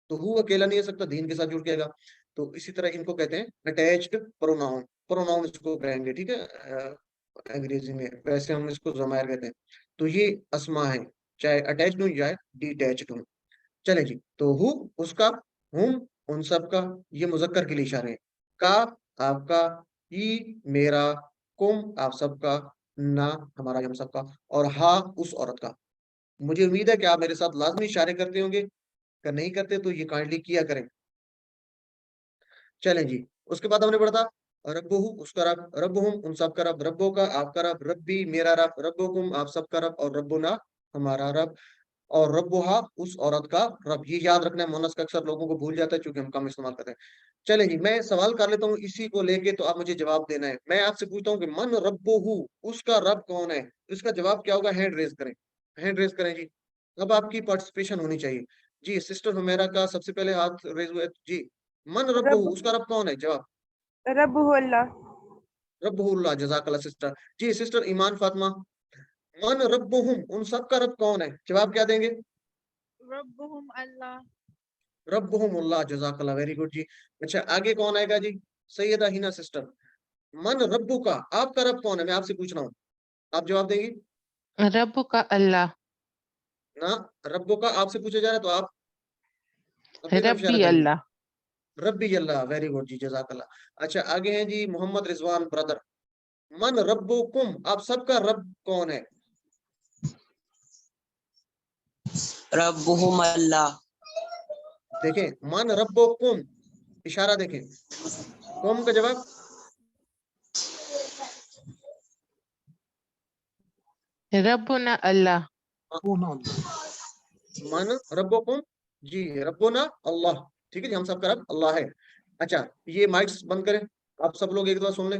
تو ہو اکیلا نہیں آ سکتا, دین کے ساتھ جڑ کے آئے گا. تو اسی طرح ان کو کہتے ہیں اٹیچڈ پروناؤن, پروناؤن اس کو کہیں گے. ٹھیک ہے, انگریزی میں, ویسے ہم اس کو ضمائر کہتے ہیں. تو یہ اسماء ہیں, چاہے اٹیچڈ ہوں یا ڈیٹیچڈ ہوں. چلے جی. تو ہو اس کا, ہم ان سب کا, یہ مذکر کے لیے اشارے ہیں. کا آپ کا, ای میرا, کم آپ سب کا, نہ ہمارا ہم سب کا, اور ہا اس عورت کا. مجھے امید ہے کہ آپ میرے ساتھ لازمی اشارے کرتے ہوں گے, اگر نہیں کرتے تو یہ کائنڈلی کیا کریں. چلیں جی. اس کے بعد ہم نے پڑھا تھا رب اس کا رب, رب ان سب کا رب, ربوں کا آپ کا رب, ربی میرا رب, ربکم آپ سب کا رب, اور ربنا ہمارا رب, اور ربوہا اس عورت کا رب. یہ یاد رکھنا ہے, مونس کا اکثر لوگوں کو بھول جاتا ہے چونکہ ہم کم استعمال کرتے ہیں. چلیں جی, میں سوال کر لیتا ہوں اسی کو لے کے, تو آپ مجھے جواب دینا ہے. میں آپ سے پوچھتا ہوں کہ من ربہ, اس کا رب کون ہے؟ اس کا جواب کیا ہوگا؟ ہینڈ ریز کریں, ہینڈ ریز کریں جی. اب آپ کی پارٹیسپیشن ہونی چاہیے. جی سسٹر ہمیرا کا سب سے پہلے ہاتھ ریز ہوا ہے جی. من ربہ, رب اس کا رب کون ہے؟ جواب رب اللہ. رب اللہ. جزاک اللہ سسٹر. جی سسٹر ایمان فاطمہ, من ربہم, ان سب کا رب کون ہے؟ جواب کیا دیں گے؟ ربهم اللہ. ربہم اللہ. جزاک اللہ, ویری گڈ جی. اچھا آگے کون آئے گا جی؟ سیدہ ہینا سسٹر, من ربو کا, آپ کا رب کون ہے؟ میں آپ سے پوچھ رہا ہوں, آپ جواب دیں گی رب کا اللہ. نا. ربو کا آپ سے پوچھا جا رہا ہے تو آپ اپنی طرف اشارہ ربی کریں گے. اللہ. ربی اللہ, ویری گڈ جی, جزاک اللہ. اچھا آگے ہیں جی محمد رضوان برادر, من ربکم, آپ سب کا رب کون ہے؟ ربهم اللہ. دیکھیں من ربکم, اشارہ دیکھیں, قوم کا جواب ربنا اللہ. من ربکم, جی ربنا اللہ. ٹھیک ہے جی, ہم سب کا رب اللہ ہے. اچھا یہ مائکس بند کریں, آپ سب لوگ ایک دفعہ سن لیں.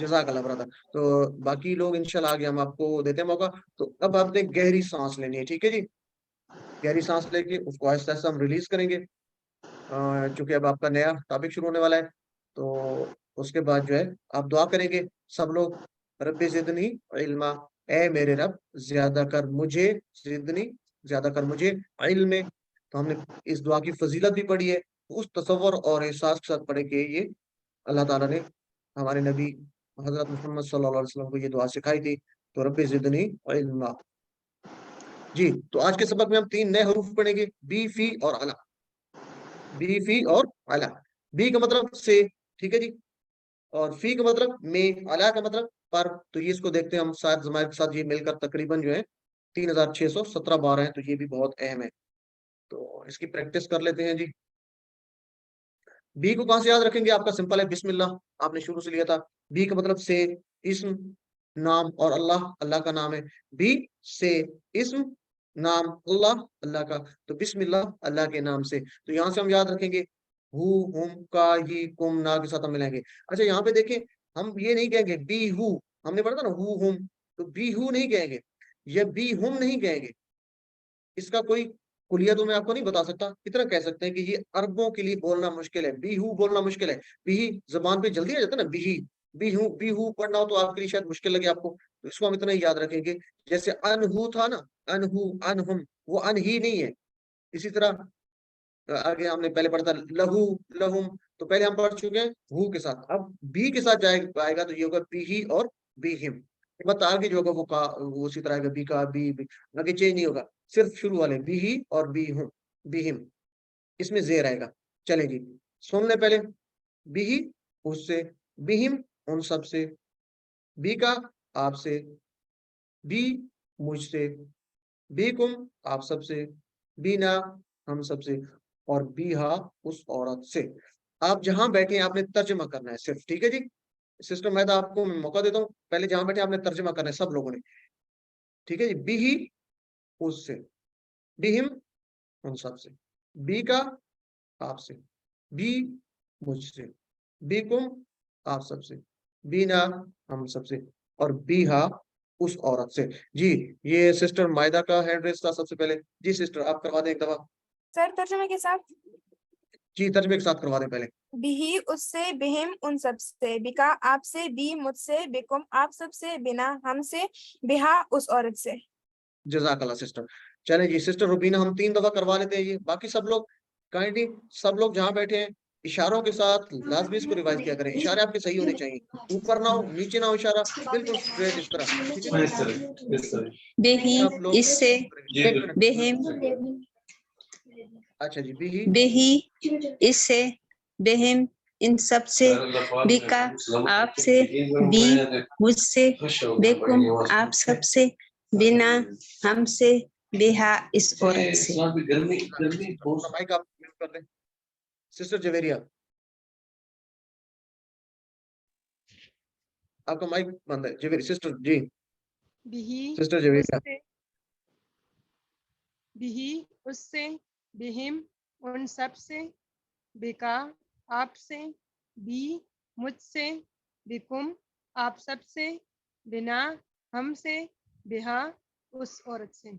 جزاک اللہ برادر. تو باقی لوگ انشاءاللہ آگے ہم آپ کو دیتے ہیں موقع. تو اب آپ نے گہری سانس لینی ہے, ٹھیک ہے جی. گہری سانس لے کے اس کو آہستہ آہستہ ہم ریلیز کریں گے, چونکہ اب آپ کا نیا ٹاپک شروع ہونے والا ہے. تو اس کے بعد جو ہے آپ دعا کریں گے سب لوگ, رب زدنی علما, اے میرے رب زیادہ کر مجھے, زدنی زیادہ کر مجھے علم میں. تو ہم نے اس دعا کی فضیلت بھی پڑھی ہے, اس تصور اور احساس کے ساتھ پڑھے کہ یہ اللہ تعالیٰ نے ہمارے نبی حضرت محمد صلی اللہ علیہ وسلم کو یہ دعا سکھائی تھی. تو رب زدنی علما. جی, تو آج کے سبق میں ہم 3 نئے حروف پڑھیں گے, بی, فی اور علا. بی, فی اور علا. بی کا مطلب سے, ٹھیک ہے جی, اور فی کا مطلب میں, علا کا مطلب پر. تو یہ اس کو دیکھتے ہیں ہم ساتھ زمائر کے ساتھ, یہ مل کر تقریباً جو ہے 3617 بار ہیں, تو یہ بھی بہت اہم ہے. تو اس کی پریکٹس کر لیتے ہیں جی. بی کو کہاں سے یاد رکھیں گے؟ آپ کا سمپل ہے, بسم اللہ آپ نے شروع سے لیا تھا. بی کا مطلب سے, اسم, نام, اور اللہ, اللہ کا نام ہے. بی سے, اسم, نام, اللہ, اللہ کا. تو بسم اللہ, اللہ کے نام سے. تو یہاں سے ہم یاد رکھیں گے ہو, ہم, کا, ہی, کم, نا کے ساتھ ہم ملائیں گے. اچھا یہاں پہ دیکھیں, ہم یہ نہیں کہیں گے بی ہو, ہم نے پڑھا تھا نا ہو, ہم, تو بی ہو نہیں کہیں گے, یا بی ہم نہیں کہیں گے. اس کا کوئی کلیہ تو میں آپ کو نہیں بتا سکتا, اتنا کہہ سکتے ہیں کہ یہ عربوں کے لیے بولنا مشکل ہے, بی ہو بولنا مشکل ہے. بی زبان پہ جلدی آ جاتا ہے نا, بی ہو پڑھنا ہو تو آپ کے لیے شاید مشکل لگے آپ کو. تو اس کو ہم اتنا ہی یاد رکھیں گے, جیسے انہو تھا نا, انہو, انہم, وہ ان ہی نہیں ہے. اسی طرح آگے ہم نے پہلے پڑھا تھا لہو, لہم, تو پہلے ہم پڑھ چکے ہیں ہو کے ساتھ. اب بی کے ساتھ آئے گا تو یہ ہوگا بی ہی اور بی ہم. مت آگے جو ہوگا وہ کا, وہ اسی طرح بی کا, بی, آگے چینج نہیں ہوگا, صرف شروع والے بی ہی اور بی ہم, بی ہم, اس میں زیر آئے گا. چلیں جی سن لیں پہلے. بی ہی اس سے, بی ہم ان سب سے, بی کا آپ سے, بی مجھ سے, بی کم آپ سب سے, بی نا ہم سب سے, اور بی ہا اس عورت سے. آپ جہاں بیٹھے ہیں آپ نے ترجمہ کرنا ہے صرف, ٹھیک ہے جی. سسٹم میں آپ کو موقع دیتا ہوں, پہلے جہاں بیٹھے آپ نے ترجمہ کرنا ہے سب لوگوں نے, ٹھیک ہے جی. بی ہی اس سے, بی ہم ان سب سے, بی کا آپ سے, بی مجھ سے, بی کم آپ سب سے, بی نا ہم سب سے, اور بی ہا اس عورت سے. جی یہ سسٹر مائدہ کا ہینڈ ریس تھا سب سے پہلے. جی سسٹر آپ کروا دیں ایک دفعہ. سر ترجمے کے ساتھ. جی ترجمے کے ساتھ کروا دیں پہلے. بھی اس سے, بہم ان سب سے, بکا آپ سے, بی مجھ سے, بکم آپ سب سے, بنا ہم سے, بہا اس عورت سے. جزاک اللہ سسٹر. چلیں جی سسٹر روبینہ ہم 3 دفعہ کروا لیتے ہیں یہ. باقی سب لوگ کائنڈلی, سب لوگ جہاں بیٹھے ہیں اشاروں کے ساتھ لازمی اس کو ریوائز کیا کریں. اشارے آپ کے صحیح ہونے چاہیے, اوپر نہ ہو نیچے نہ ہو اشارہ, بالکل اسٹریٹ اس طرح, ٹھیک ہے. بہی آپ لوگ اس سے, ایک منٹ, بہم, اچھا جی, بی بہی اس سے, بہم ان سب سے, بکا آپ سے, بی مجھ سے, بکم آپ سب سے, بنا ہم سے, بہا اس عورت سے. مائک آپ میوٹ کر دیں. سسٹر جویریا آپ کا مائک بند ہے. جویری سسٹر, جی بھی سسٹر اس جویریا. سے, بھی اس سے, بہم ان سب سے, بکا آپ سے, بی مجھ سے, بکم آپ سب سے, بنا ہم سے, بہا اس عورت سے.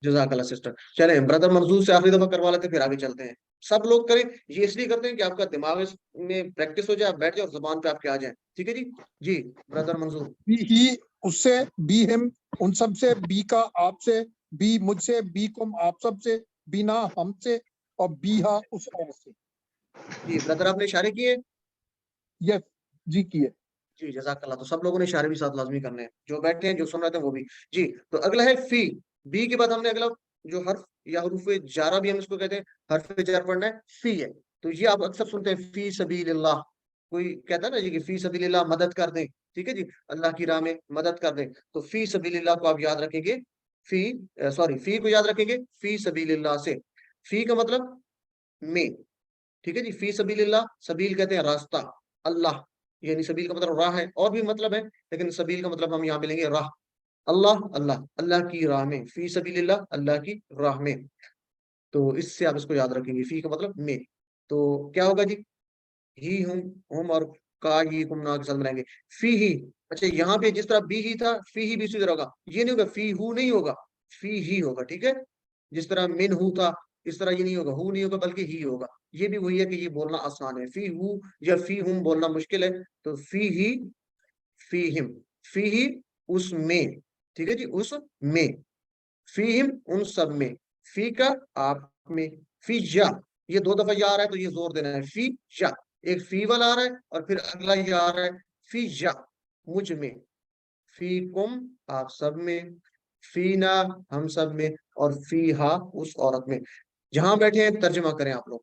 جزاک اللہ سسٹر. چلیں بردر منظور سے آخری دفعہ کروا لیتے پھر آگے چلتے ہیں. سب لوگ کریں, یہ اس لیے کرتے ہیں کہ آپ کا دماغ میں پریکٹس ہو جائے, آپ بیٹھ جائیں اور زبان پہ آپ کے آ جائیں, ٹھیک ہے جی. جی بردر منظور. بی ہی اس سے, بی ہم ان سب سے, بی کا آپ سے, بی مجھ سے, بی کم آپ سب سے, بینا ہم سے, اور بی ہا اس عورت سے. جی بردر آپ نے اشارے کیے. یس جی کیے. جی جزاک اللہ. تو سب لوگوں نے اشارے بھی ساتھ لازمی کرنے ہیں, جو بیٹھے ہیں جو سن رہے تھے وہ بھی. جی تو اگلا ہے فی. بی کے بعد ہم نے اگلا جو حرف یا حروف جارہ بھی ہم اس کو کہتے ہیں, حرف جار پڑھنا ہے, فی ہے. تو یہ آپ اکثر سنتے ہیں فی سبیل اللہ, کوئی کہتا ہے نا جی کہ فی سبیل اللہ مدد کر دیں, ٹھیک ہے جی, اللہ کی راہ میں مدد کر دیں. تو فی سبیل اللہ کو آپ یاد رکھیں گے, فی کو یاد رکھیں گے فی سبیل اللہ سے. فی کا مطلب میں, ٹھیک ہے جی. فی سبیل اللہ, سبیل کہتے ہیں راستہ, اللہ یعنی سبیل کا مطلب راہ ہے, اور بھی مطلب ہے لیکن سبیل کا مطلب ہم یہاں پہ لیں گے راہ. اللہ, اللہ, اللہ کی راہ میں, فی سبیل اللہ, اللہ کی راہ میں. تو اس سے آپ اس کو یاد رکھیں گے, فی کا مطلب میں. تو کیا ہوگا جی, ہی ہم اور کا ہی کم نا کے ساتھ بنائیں گے فی ہی. اچھا یہاں پہ جس طرح بی ہی تھا فی ہی بھی اسی طرح ہوگا, یہ نہیں ہوگا فی ہو نہیں ہوگا, فی ہی ہوگا. ٹھیک ہے, جس طرح من ہو تھا اس طرح یہ نہیں ہوگا, ہو نہیں ہوگا بلکہ ہی ہوگا. یہ بھی وہی ہے کہ یہ بولنا آسان ہے, فی ہو یا فی ہم بولنا مشکل ہے, تو فی ہی فی ہم, فی ہی اس میں, ٹھیک ہے جی, اس میں, فی ہم ان سب میں, فی کا آپ میں, فی جا, یہ 2 دفعہ یا آ رہا ہے تو یہ زور دینا ہے, فی جا, ایک فی والا آ رہا ہے اور پھر اگلا یہ آ رہا ہے فی جا مجھ میں, فی کم آپ سب میں, فینا ہم سب میں, اور فی ہا اس عورت میں. جہاں بیٹھے ہیں ترجمہ کریں آپ لوگ,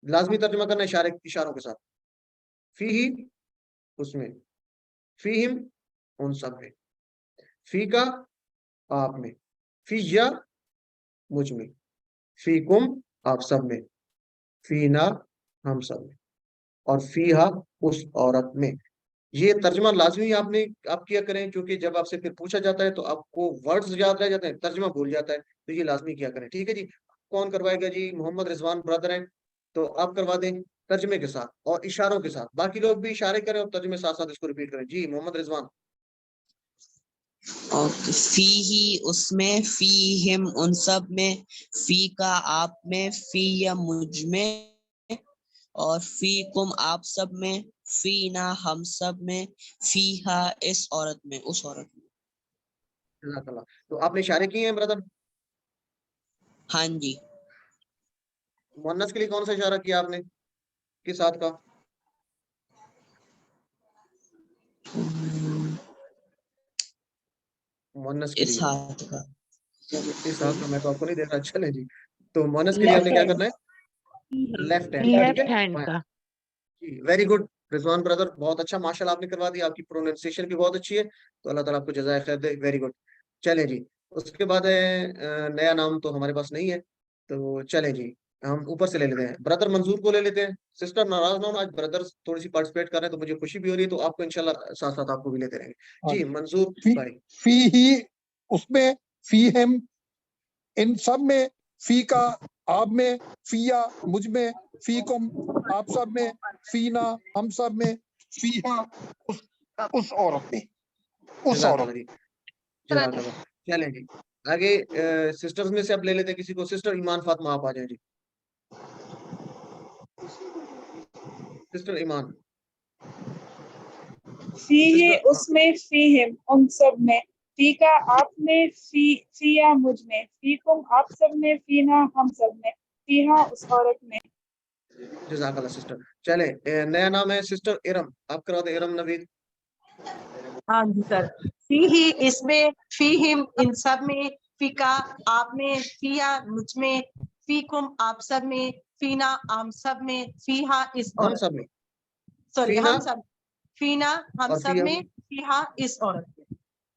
لازمی ترجمہ کرنا اشاروں کے ساتھ. فی ہی اس میں, فی ہم ان سب میں, فی کا آپ میں, فی یا مجھ میں, فی کم آپ سب میں, فی نا ہم سب میں, اور فی ہا اس عورت میں. یہ ترجمہ لازمی آپ کیا کریں, کیونکہ جب آپ سے پھر پوچھا جاتا ہے تو آپ کو ورڈز یاد رہ جاتے ہیں, ترجمہ بھول جاتا ہے, تو یہ لازمی کیا کریں. ٹھیک ہے جی, کون کروائے گا جی؟ محمد رضوان برادر ہیں, تو آپ کروا دیں ترجمے کے ساتھ اور اشاروں کے ساتھ. باقی لوگ بھی اشارے کریں اور ترجمے ساتھ ساتھ اس کو ریپیٹ کریں. جی محمد رضوان. فی ہی اس میں, فی ہم ان سب میں, فی کا آپ میں, فی یا مجھ میں, اور فی کم آپ سب میں, فی نا ہم سب میں, فی ہا اس عورت میں, اس عورت میں. جزاک اللہ. تو آپ نے اشارے کیے ہیں برادر؟ ہاں جی. مؤنث کے لیے کون سا اشارہ کیا آپ نے, کس ہاتھ کا؟ مؤنث کے اس لیے ہاتھ کا. اس ہاتھ کا میں تو آپ کو نہیں دیکھ رہا. چلیں جی, تو مؤنث کے لیے آپ نے کیا کرنا ہے؟ Left hand. ٹھیک لیفٹ ہینڈ ہے کا. جی, ویری گڈ رضوان برادر, بہت اچھا, ماشاء اللہ آپ نے کروا دیا. آپ کی پروننسیشن بھی بہت اچھی ہے, تو اللہ تعالیٰ آپ کو جزائے خیر دے. Very good. چلیں جی, اس کے بعد نیا نام تو ہمارے پاس نہیں ہے, تو چلیں جی ہم اوپر سے لے لیتے ہیں. برادر منظور کو لے لیتے ہیں. سسٹر ناراض نہ ہو, آج بردر تھوڑی سی پارٹیسپیٹ کر رہے ہیں تو مجھے خوشی بھی ہو رہی ہے, تو آپ کو انشاءاللہ ساتھ ساتھ آپ کو بھی لیتے رہیں گے. جی منظور بھائی. فی ہی اس میں, فی ہم ان سب میں, فی کا آپ میں, فیا مجھ میں, فی کم آپ سب میں, فینا ہم سب میں, فیہا اس عورت میں, اس جزاک عورت. اللہ جی, جزاک اللہ. چلیں جی آگے سسٹرز میں سے اب لے لیتے ہیں کسی کو. سسٹر ایمان فاطمہ آپ آ جائیں جی. سسٹر ایمان. فی ہے اس میں, فی ہم ان سب میں, فی کا آپ میں, فیا مجھ میں, فی کم آپ سب میں, فینا ہم سب میں, فیہا اس عورت میں. جزاک اللہ سسٹر. چلیں نیا نام ہے سسٹر ارم, آپ کروا دیں. ارم نوید. ہاں جی سر. فی ہی اس میں, فی ہم ان سب میں, فی کا آپ میں, فیا مجھ میں, فی کم آپ سب میں, فینا ہم سب میں, فیہا اس ہم عورت سب میں. میں, سوری فینا ہم سب, فینا ہم اور سب فیہا. میں, فیہا اس عورت میں.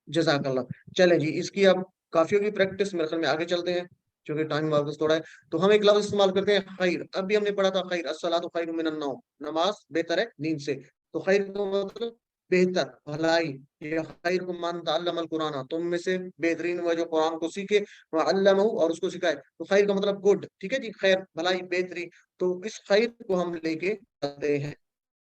جزاک اللہ. چلیں جی اس کی اب کافی ہوگی پریکٹس, میرے خیال میں آگے چلتے ہیں کیونکہ ٹائم واپس تھوڑا ہے. تو ہم ایک لفظ استعمال کرتے ہیں خیر. اب بھی ہم نے پڑھا تھا خیر, الصلاۃ خیر من النوم, نماز بہتر ہے نیند سے. تو خیر کا مطلب بہتر, بھلائی. یا خیر من تعلم القرآن, تم میں سے بہترین ہوا جو قرآن کو سیکھے, وعلمہ اور اس کو سکھائے. تو خیر کا مطلب گڈ. ٹھیک ہے جی, خیر بھلائی بہتری. تو اس خیر کو ہم لے کے چلتے ہیں.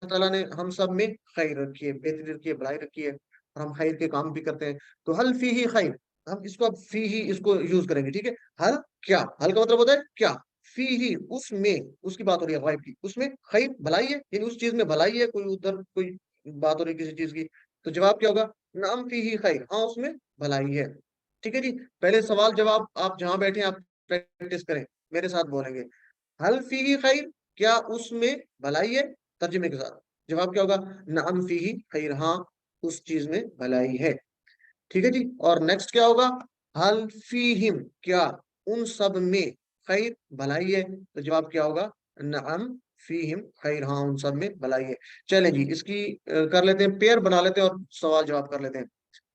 اللہ تعالیٰ نے ہم سب میں خیر رکھی ہے, بہتری رکھی ہے, بھلائی رکھی ہے, اور ہم خیر کے کام بھی کرتے ہیں. تو حل فی ہی خیر, ہم اس کو اب فی ہی اس کو یوز کریں گے. ٹھیک ہے, حل کیا, حل کا مطلب ہوتا ہے کیا. فی ہی اس میں, اس کی بات ہو رہی ہے غائب کی, اس میں خیر بھلائی ہے, یعنی اس چیز میں بھلائی ہے, کوئی ادھر کوئی بات ہو رہی ہے کسی چیز کی. تو جواب کیا ہوگا؟ نعم فی ہی خیر, ہاں اس میں بھلائی ہے. ٹھیک ہے جی, پہلے سوال جواب آپ جہاں بیٹھے آپ پریکٹس کریں, میرے ساتھ بولیں گے. حل فی ہی خیر, کیا اس میں بھلائی ہے, ترجمے کے ساتھ. جواب کیا ہوگا؟ نعم فی ہی خیر, ہاں اس چیز میں بھلائی ہے. ٹھیک ہے جی, اور نیکسٹ کیا ہوگا؟ حل فیہم, کیا ان سب میں خیر بھلائی ہے. تو جواب کیا ہوگا؟ نعم فیہم خیر, ہاں ان سب میں بھلائی ہے. چلیں جی اس کی کر لیتے ہیں, پیئر بنا لیتے ہیں اور سوال جواب کر لیتے ہیں.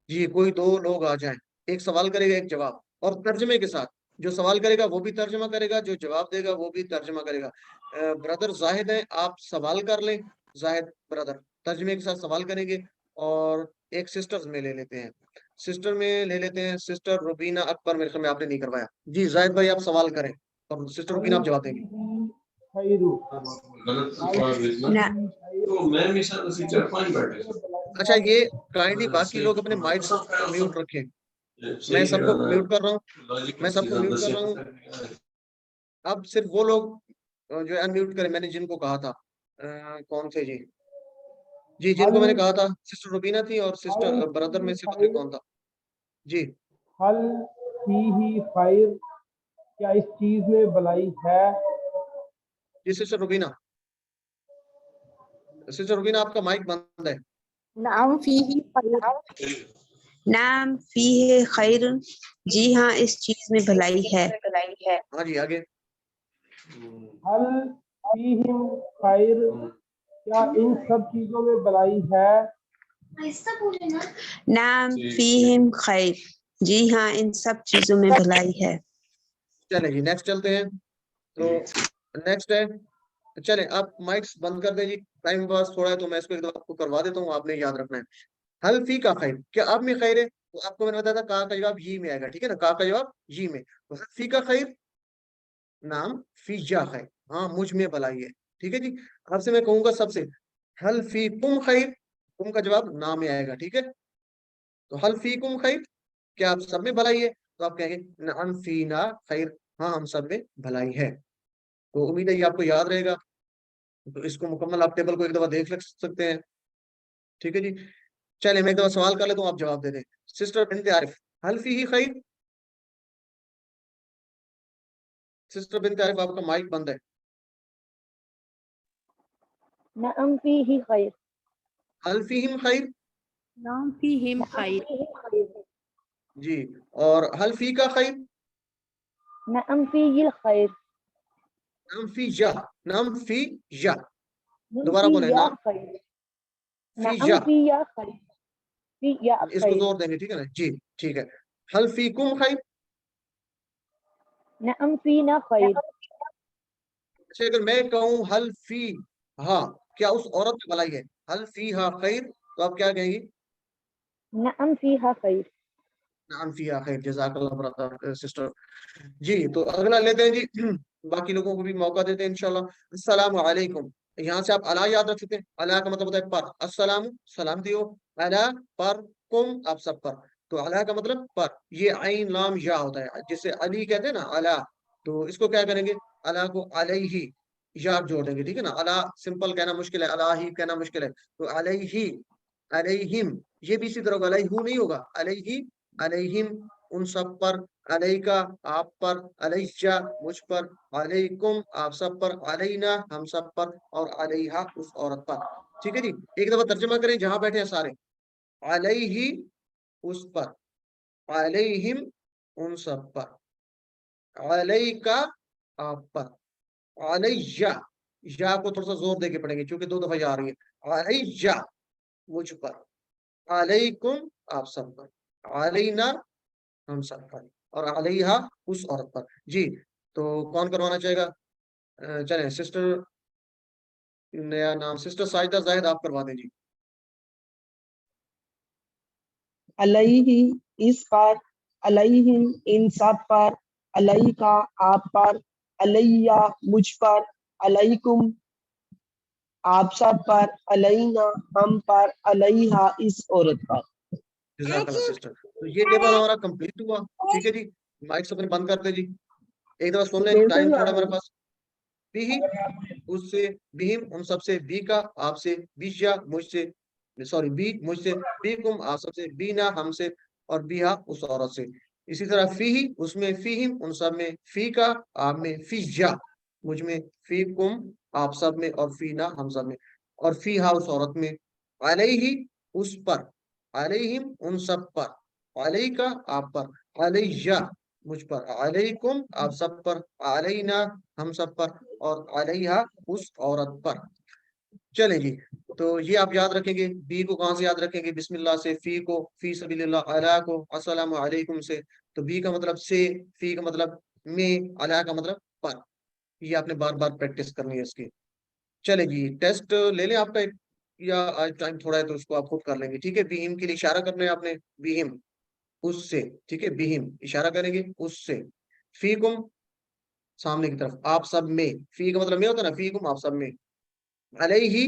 جی کوئی 2 لوگ آ جائیں, ایک سوال کرے گا ایک جواب, اور ترجمے کے ساتھ. جو سوال کرے گا وہ بھی ترجمہ کرے گا, جو جواب دے گا وہ بھی ترجمہ کرے گا. برادر زاہد ہیں, آپ سوال کر لیں. زاہد برادر ترجمے کے ساتھ سوال کریں گے. اور ایک سسٹرز میں لے لیتے ہیں, سسٹر میں لے لیتے ہیں سسٹر روبینہ اکبر. میرے خیال میں آپ نے نہیں کروایا. جی زاہد بھائی آپ سوال کریں اور سسٹر روبینہ آپ جواب دیں گے. اچھا یہ کائنڈلی باقی لوگ اپنے مائکس میوٹ رکھیں. میں سب کو میوٹ کر رہا ہوں. اب صرف وہ لوگ جو انمیوٹ کریں، میں نے جن کو کہا تھا کون تھے جی جن کو میں نے کہا تھا سسٹر روبینہ تھی اور سسٹر برادر میں سے پتہ کون تھا جی. حل فیہ خیر، کیا اس چیز میں بھلائی ہے؟ جی سسٹر روبینہ آپ کا مائک بند ہے. نعم فیہ خیر، نعم فیہ خیر، جی ہاں اس چیز میں بھلائی ہے. ہاں جی آگے. حل فیہم خیر، کیا ان سب چیزوں میں بھلائی ہے؟ نعم فیہم خیر، جی ہاں ان سب چیزوں میں بھلائی ہے. چلیں جی نیکسٹ چلتے ہیں. تو نیکسٹ ہے، چلیں آپ مائکس بند کر دیں جی. ٹائم پاس تھوڑا ہے تو میں اس کو ایک دفعہ آپ کو کروا دیتا ہوں، آپ نے یاد رکھنا ہے. حل فی کا خیر، کیا آپ میں خیر ہے؟ تو آپ کو میں نے بتایا تھا کا جواب یہ میں آئے گا، ٹھیک ہے نا، کا جواب یہ میں. تو حل فی کا خیر، نام فی جا خیر، ہاں مجھ میں بھلائی ہے. ٹھیک ہے جی. آپ سے میں کہوں گا سب سے حل فی کم خیر، کم کا جواب نام میں آئے گا. ٹھیک ہے. تو حل فی کم خیر، کیا آپ سب میں بھلائی ہے؟ تو آپ کہیں گے نعم فینا خیر، ہاں ہم سب میں بھلائی ہے. تو امید ہے یہ آپ کو یاد رہے گا. تو اس کو مکمل آپ ٹیبل کو ایک دفعہ دیکھ سکتے ہیں. ٹھیک ہے جی. چلے میں ایک دفعہ سوال کر لیتا ہوں، آپ جواب دے دیں. سسٹر بنت عارف، حل فیہ خیر؟ سسٹر بنت عارف آپ کا مائک بند ہے. نعم فیہ خیر. حل فیہم خیر؟ نعم فیہم خیر. جی. اور حل فی کا خیر؟ نعم فیہ الخیر. نعم فی جا، نعم فی جا، نعم دوبارہ فی بولیں یا نعم خیر. فی نعم جا. فی یا خیر. فی یا اس کو خیر. زور دیں گے، ٹھیک ہے نا جی. ٹھیک ہے. حل فی کم خیر؟ نعم فینا خیر. اچھا اگر میں کہوں حل فی ہاں، کیا اس عورت میں بھلائی ہے؟ حل فی ہا خیر، تو آپ کیا کہیں گی؟ نعم فیہا خیر. نعم فی ہا خیر. جزاک اللہ برادر سسٹر. جی تو اگلا لیتے ہیں جی. باقی لوگوں کو بھی موقع دیتے ہیں انشاءاللہ. السلام علیکم، یہاں سے آپ علا یاد رکھ سکتے ہیں. علا کا مطلب ہوتا ہے پر. السلام سلامتی ہو، علا پر، کم آپ سب پر. تو علا کا مطلب پر. یہ عین لام یا ہوتا ہے جسے علی کہتے ہیں نا، علا. تو اس کو کیا کریں گے؟ علا کو علیہ یا جوڑ دیں گے. ٹھیک ہے نا. علا سمپل کہنا مشکل ہے، علیہ کہنا مشکل ہے. تو علیہ، علیہم، یہ بھی اسی طرح ہوگا، علیہ نہیں ہوگا. علیہ، علیہم ان سب پر، علیکا آپ پر، علیہ مجھ پر، علیکم آپ سب پر، علینا ہم سب پر، اور علیہا اس عورت پر. ٹھیک ہے جی. ایک دفعہ ترجمہ کریں جہاں بیٹھے ہیں سارے. علیہ اس پر، علیہم ان سب پر، علیکا آپ پر، علیہ یا کو تھوڑا سا زور دے کے پڑھیں گے کیونکہ دو دفعہ یا آ رہی ہے. علیہ مجھ پر، علیکم آپ سب پر، علینا ہم سب پر، اور علیہا اس عورت پر. جی تو کون کروانا چاہے گا؟ چلیں سسٹر، نیا نام سسٹر ساجدہ زاہد آپ کروا دیں جی. علیہ اس پر، علیہم ان سب پر، علیہ کا آپ پر، علیہ مجھ پر، علیکم آپ سب پر، علینا ہم پر، علیہا اس عورت پر. جزاک اللہ سسٹر. تو یہ ٹیبل ہمارا کمپلیٹ ہوا. ٹھیک ہے جی. مائک اپنے بند کرتے جی. ایک دفعہ سن لیں، ٹائم تھوڑا میرے پاس. بھی اس سے، بہم ان سب سے، بی کا آپ سے، بیشا مجھ سے، سوری بی مجھ سے، بی کم آپ سب سے، بینا ہم سے، اور بیہا اس عورت سے. اسی طرح فی ہی اس میں، فیہم ان سب میں، فی کا آپ میں، فی جا مجھ میں، فی کم آپ سب میں، اور فینا ہم سب میں، اور فی ہا اس عورت میں، علیہ اس پر، علیہم ان سب پر، علیہ کا آپ پر، علیہ مجھ پر، علیکم آپ سب پر، علینا ہم سب پر، اور علیہا اس عورت پر. چلیں جی. تو یہ آپ یاد رکھیں گے. بی کو کہاں سے یاد رکھیں گے؟ بسم اللہ سے. فی کو فی سبیل اللہ، علیہ کو السلام علیکم سے. تو بی کا مطلب سے، فی کا مطلب میں، علیہ کا مطلب پر. یہ آپ نے بار بار پریکٹس کرنی ہے اس کی. چلیں جی ٹیسٹ لے لیں آپ کا ایک، یا آج ٹائم تھوڑا ہے تو اس کو آپ خود کر لیں گے. ٹھیک ہے. بہم کے لیے اشارہ کرنا ہے آپ نے. بہم اس سے. ٹھیک ہے. بہم اشارہ کریں گے اس سے. فی کم سامنے کی طرف، آپ سب میں. فی کا مطلب میں ہوتا ہے نا، فی کم آپ سب میں. علیہ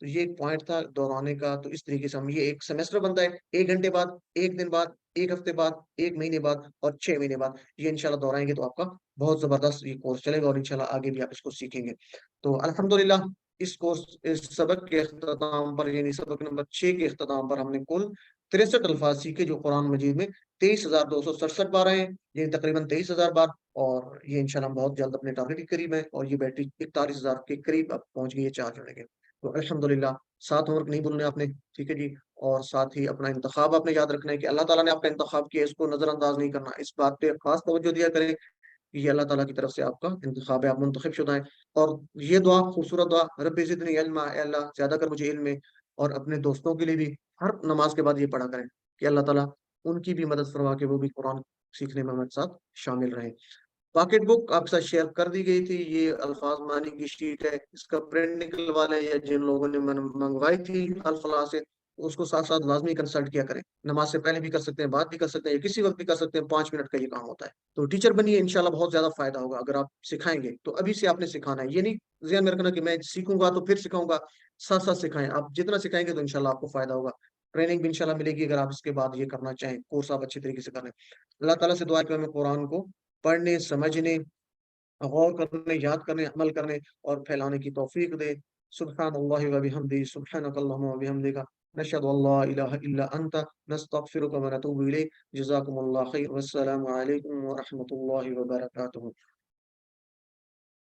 تو یہ ایک پوائنٹ تھا دہرانے کا. تو اس طریقے سے ہم یہ ایک سیمسٹر بنتا ہے 1 گھنٹے بعد 1 دن بعد 1 ہفتے بعد 1 مہینے بعد اور 6 مہینے بعد یہ انشاءاللہ دہرائیں گے تو آپ کا بہت زبردست یہ کورس چلے گا اور انشاءاللہ آگے بھی آپ اس کو سیکھیں گے. تو الحمدللہ اس کورس اس سبق کے اختتام پر یعنی سبق نمبر 6 کے اختتام پر ہم نے کل 63 الفاظ سیکھے جو قرآن مجید میں 23,267 بار آئے ہیں یعنی تقریباً 23,000 بار. اور یہ انشاءاللہ ہم بہت جلد اپنے ٹارگیٹ کے قریب ہیں اور یہ بیٹری 41,000 کے قریب اب پہنچ گئی ہے چارج ہونے کے. تو الحمدللہ 7 ہومورک نہیں بھولنے آپ نے, ٹھیک ہے جی. اور ساتھ ہی اپنا انتخاب آپ نے یاد رکھنا ہے کہ اللہ تعالیٰ نے آپ کا انتخاب کیا, اس کو نظر انداز نہیں کرنا. اس بات پہ خاص توجہ دیا کریں کہ یہ اللہ تعالیٰ کی طرف سے آپ کا انتخاب ہے, آپ منتخب شدہ ہیں. اور یہ دعا خوبصورت دعا, رب زدنی علما, اے اللہ زیادہ کر مجھے علم میں. اور اپنے دوستوں کے لیے بھی ہر نماز کے بعد یہ پڑھا کریں کہ اللہ تعالیٰ ان کی بھی مدد فرما کے وہ بھی قرآن سیکھنے میں ہمارے ساتھ شامل رہیں. پاکٹ بک آپ کے ساتھ شیئر کر دی گئی تھی, یہ الفاظ معنی کی شیٹ ہے, اس کا پرنٹ نکلوا لیں یا جن لوگوں نے منگوائی تھی الفلاح سے اس کو ساتھ ساتھ لازمی کنسلٹ کیا کریں. نماز سے پہلے بھی کر سکتے ہیں, بعد بھی کر سکتے ہیں, یا کسی وقت بھی کر سکتے ہیں, 5 منٹ کا یہ کام ہوتا ہے. تو ٹیچر بنیے, انشاءاللہ بہت زیادہ فائدہ ہوگا اگر آپ سکھائیں گے تو. ابھی سے آپ نے سکھانا ہے, یہ نہیں ذہن میں رکھنا کہ میں سیکھوں گا تو پھر سکھاؤں گا, ساتھ ساتھ سکھائیں. آپ جتنا سکھائیں گے تو انشاءاللہ آپ کو فائدہ ہوگا. ٹریننگ بھی انشاءاللہ ملے گی اگر آپ اس کے بعد یہ کرنا چاہیں, کورس آپ اچھی طریقے سے کریں. اللہ تعالیٰ سے دعا ہے کہ ہمیں قرآن کو پڑھنے, سمجھنے, غور کرنے, یاد کرنے, عمل کرنے اور پھیلانے کی توفیق دے. سبحان اللہ و بحمدہ, سبحانک اللہم و بحمدک, نشہد ان لا الہ الا انت, نستغفرک و نتوب الیک. جزاکم اللہ خیر, والسلام علیکم ورحمۃ اللہ وبرکاتہ.